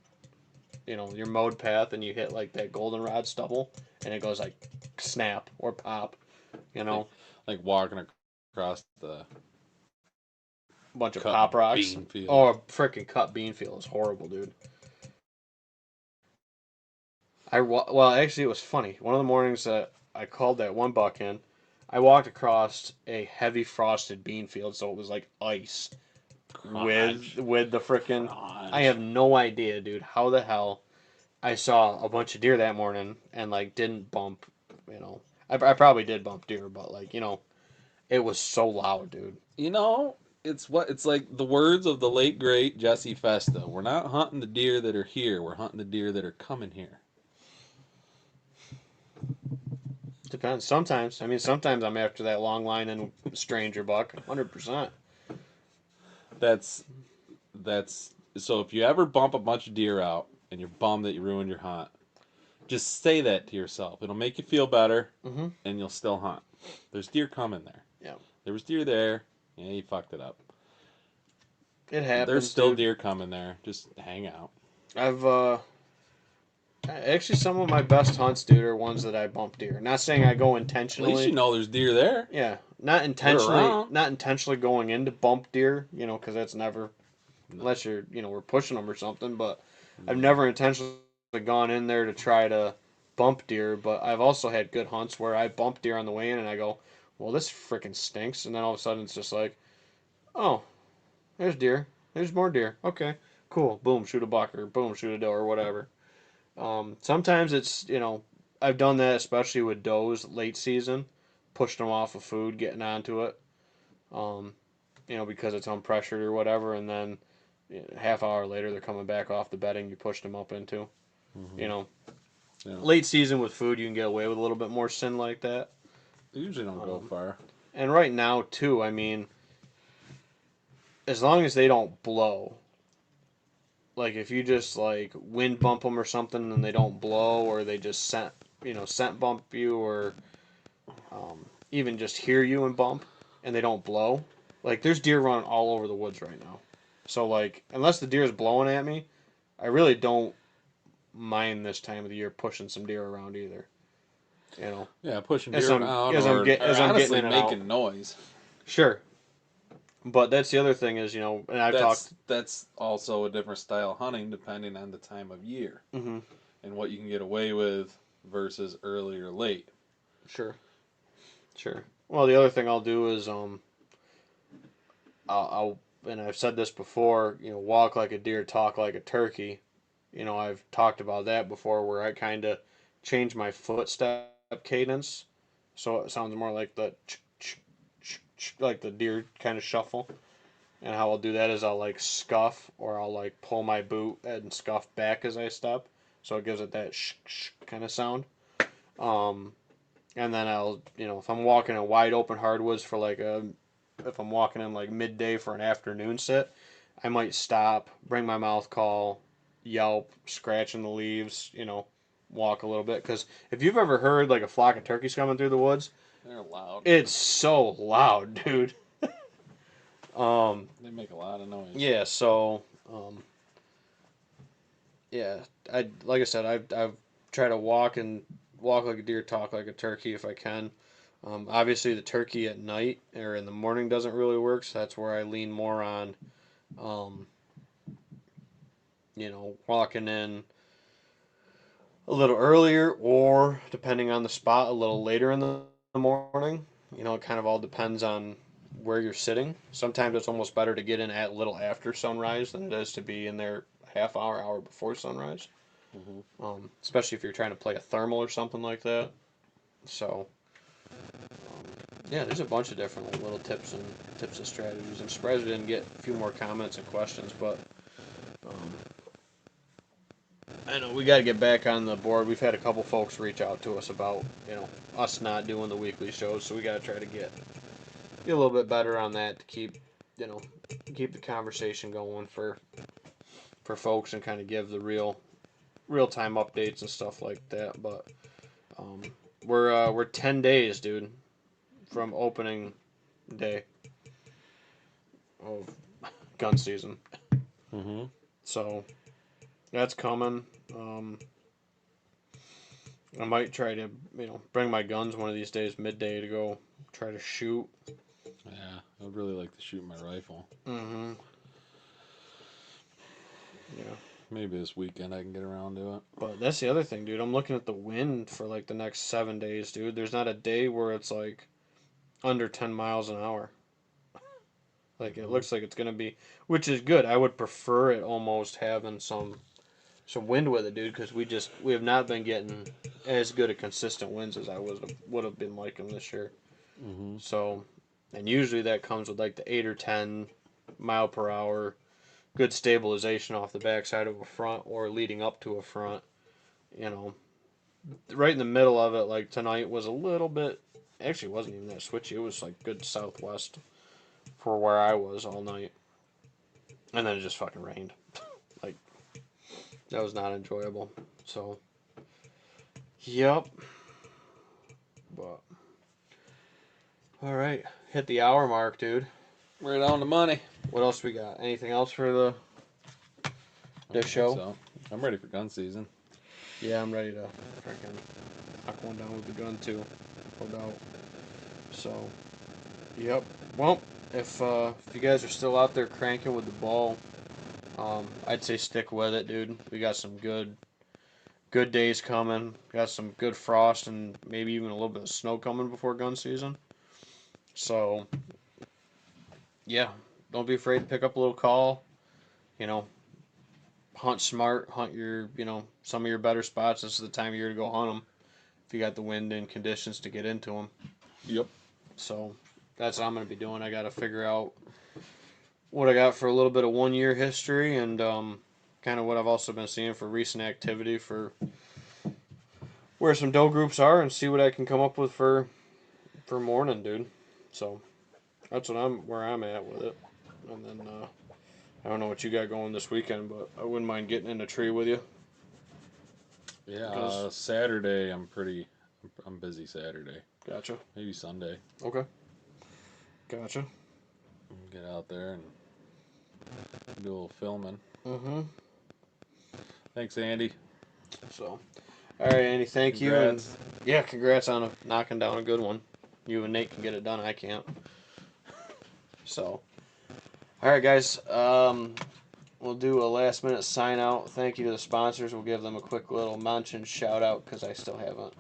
your mode path and you hit like that goldenrod stubble and it goes like snap or pop,
Like walking across the
bunch of
cut
pop rocks.
bean field.
Oh, a freaking cut bean field is horrible, dude. Well, actually, it was funny. One of the mornings that I called that one buck in, I walked across a heavy frosted bean field, so it was like ice with the frickin'. I have no idea, dude, how the hell I saw a bunch of deer that morning and like didn't bump. I probably did bump deer, but like it was so loud, dude.
It's like the words of the late great Jesse Festa. We're not hunting the deer that are here. We're hunting the deer that are coming here.
Depends. Sometimes, sometimes I'm after that long line and stranger buck, 100%.
That's so if you ever bump a bunch of deer out and you're bummed that you ruined your hunt, just say that to yourself. It'll make you feel better,
Mm-hmm.
and you'll still hunt. There's deer coming there.
Yeah.
There was deer there. Yeah, you fucked it up.
It happens.
There's still
dude.
deer coming there. Just hang out.
I've actually some of my best hunts, dude, are ones that I bump deer. Not saying I go
At
intentionally.
least you know there's deer there.
Yeah, not intentionally.
around.
Not intentionally going into bump deer. Because that's never, unless you're we're pushing them or something. But I've never intentionally gone in there to try to bump deer. But I've also had good hunts where I bump deer on the way in and I go, well, this freaking stinks, and then all of a sudden it's just like, oh, there's deer. There's more deer. Okay, cool. Boom, shoot a buck or boom, shoot a doe or whatever. Sometimes it's, I've done that especially with does late season, pushed them off of food, getting onto it, um, because it's unpressured or whatever, and then half hour later they're coming back off the bedding you pushed them up into.
Mm-hmm. Yeah.
Late season with food you can get away with a little bit more sin like that.
They usually don't go far.
And right now too, as long as they don't blow. Like if you just like wind bump them or something and they don't blow or they just scent bump you or even just hear you and bump and they don't blow. Like there's deer running all over the woods right now. So like unless the deer is blowing at me, I really don't mind this time of the year pushing some deer around either. You know,
Yeah, pushing
as
deer
I'm
around,
as I'm
or
get as I'm getting
honestly
in and out.
making noise.
Sure, but that's the other thing is, and I've talked.
That's also a different style of hunting depending on the time of year
Hmm.
and what you can get away with versus early or late.
Sure, sure. Well, the other thing I'll do is I'll and I've said this before. Walk like a deer, talk like a turkey. I've talked about that before, where I kind of change my footstep cadence, so it sounds more like like the deer kind of shuffle. And how I'll do that is I'll like scuff, or I'll like pull my boot and scuff back as I step, so it gives it that kind of sound. Um, and then I'll, if I'm walking in wide open hardwoods for if I'm walking in like midday for an afternoon sit, I might stop, bring my mouth call, yelp, scratching the leaves, walk a little bit. Because if you've ever heard like a flock of turkeys coming through the woods,
They're loud.
it's so loud, dude. Um,
They make a lot of noise.
yeah, so yeah, like I said, I've tried to walk like a deer, talk like a turkey if I can. Obviously, the turkey at night or in the morning doesn't really work, so that's where I lean more on, um, walking in a little earlier, or depending on the spot, a little later in the morning. It kind of all depends on where you're sitting. Sometimes it's almost better to get in at a little after sunrise than it is to be in there half hour before sunrise.
Hmm.
Especially if you're trying to play a thermal or something like that. So, yeah, there's a bunch of different little tips and strategies. I'm surprised we didn't get a few more comments and questions, but um, I know we got to get back on the board. We've had a couple folks reach out to us about us not doing the weekly shows, so we got to try to get a little bit better on that to you know keep the conversation going for folks and kind of give the real time updates and stuff like that. But um, we're 10 days, dude, from opening day of gun season.
Hmm.
So that's coming. I might try to, bring my guns one of these days midday to go try to shoot.
Yeah, I would really like to shoot my rifle.
Mm-hmm. Yeah.
Maybe this weekend I can get around to it.
But that's the other thing, dude. I'm looking at the wind for like the next 7 days, dude. There's not a day where it's like under 10 miles an hour. Like it
Hmm.
looks like it's gonna be, which is good. I would prefer it almost having some wind with it, dude, because we have not been getting as good a consistent winds as I would have been liking this year.
Hmm.
So, and usually that comes with like the 8 or 10 mile per hour, good stabilization off the backside of a front or leading up to a front. You know, right in the middle of it, like tonight was a little bit. Actually, it wasn't even that switchy. It was like good southwest for where I was all night, and then it just fucking rained. Like that was not enjoyable. So, yep. But all right, hit the hour mark, dude.
Right on the money.
What else we got? Anything else for the
I
this
don't think
show?
so. I'm ready for gun season.
Yeah, I'm ready to freaking knock one down with the gun too, no doubt. So, yep. Well, if you guys are still out there cranking with the ball, I'd say stick with it, dude. We got some good days coming. Got some good frost and maybe even a little bit of snow coming before gun season. So, yeah, don't be afraid to pick up a little call. You know, hunt smart, hunt some of your better spots. This is the time of year to go hunt them if you got the wind and conditions to get into them.
Yep.
So that's what I'm going to be doing. I got to figure out what I got for a little bit of 1 year history and kind of what I've also been seeing for recent activity for where some doe groups are and see what I can come up with for morning, dude. So that's where I'm at with it. And then I don't know what you got going this weekend, but I wouldn't mind getting in a tree with you.
Yeah.
Cause
Saturday I'm busy Saturday.
gotcha.
Maybe Sunday.
Okay, gotcha.
Get out there and do a little filming.
Mm-hmm.
Thanks, Andy.
So, all right, Andy, thank you, and
Congrats.
yeah, congrats on knocking down a good one. You and Nate can get it done. I can't. So, all right, guys. We'll do a last minute sign out. Thank you to the sponsors. We'll give them a quick little mention shout out because I still haven't.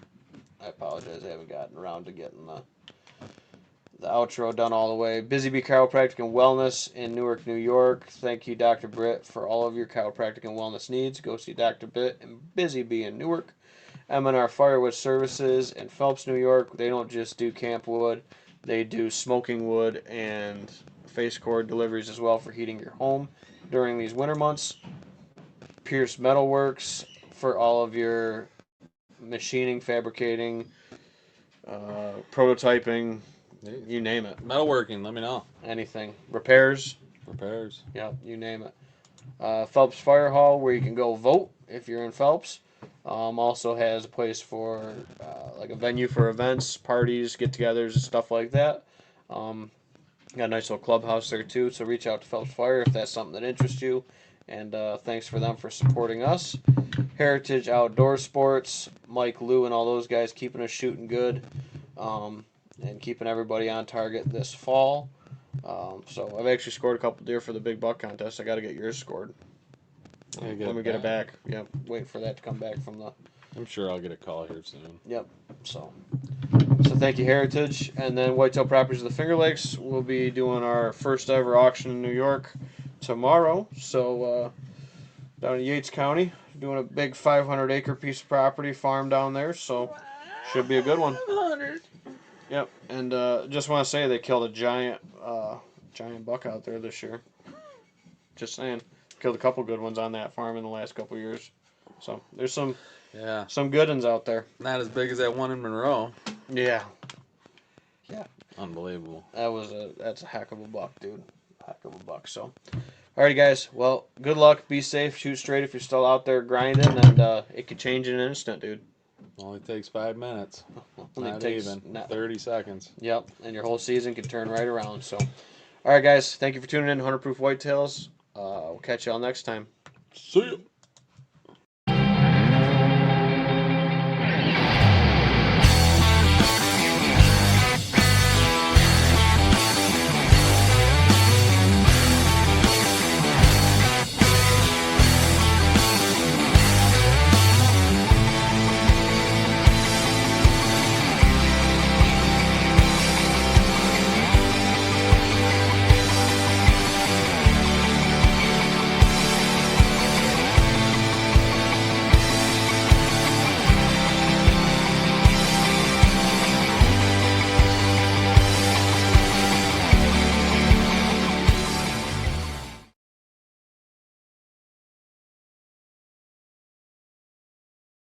I apologize. I haven't gotten around to getting the outro done all the way. Busy Bee Chiropractic and Wellness in Newark, New York. Thank you, Dr. Britt, for all of your chiropractic and wellness needs. Go see Dr. Britt and Busy Bee in Newark. M&R Firewood Services in Phelps, New York. They don't just do camp wood. They do smoking wood and face cord deliveries as well for heating your home during these winter months. Pierce Metalworks for all of your machining, fabricating, prototyping, you name it.
Metalworking, let me know.
Anything. Repairs,
Repairs.
yep, you name it. Phelps Fire Hall, where you can go vote if you're in Phelps. Also has a place for like a venue for events, parties, get-togethers, and stuff like that. Got a nice little clubhouse there too. So reach out to Phelps Fire if that's something that interests you. And thanks for them for supporting us. Heritage Outdoor Sports, Mike, Lou, and all those guys keeping us shooting good, and keeping everybody on target this fall. So I've actually scored a couple deer for the big buck contest. I got to get yours scored. When we get it back. Yep. Waiting for that to come back from the.
I'm sure I'll get a call here soon.
Yep. So thank you, Heritage, and then Whitetail Properties of the Finger Lakes. We'll be doing our first ever auction in New York tomorrow. So down in Yates County, doing a big 500-acre piece of property farm down there. So should be a good one.
500.
Yep. And just want to say they killed a giant buck out there this year. Just saying. Killed a couple good ones on that farm in the last couple years. So there's some good ones out there.
Not as big as that one in Monroe.
Yeah.
Unbelievable.
That's a heck of a buck, dude. Heck of a buck. So, alrighty, guys. Well, good luck. Be safe. Shoot straight if you're still out there grinding, and it could change in an instant, dude.
Only takes 5 minutes.
Only
Not
takes
even. 30 seconds.
Yep. And your whole season could turn right around. So, all right, guys. Thank you for tuning in. 100 Proof Whitetails. We'll catch y'all next time.
See ya.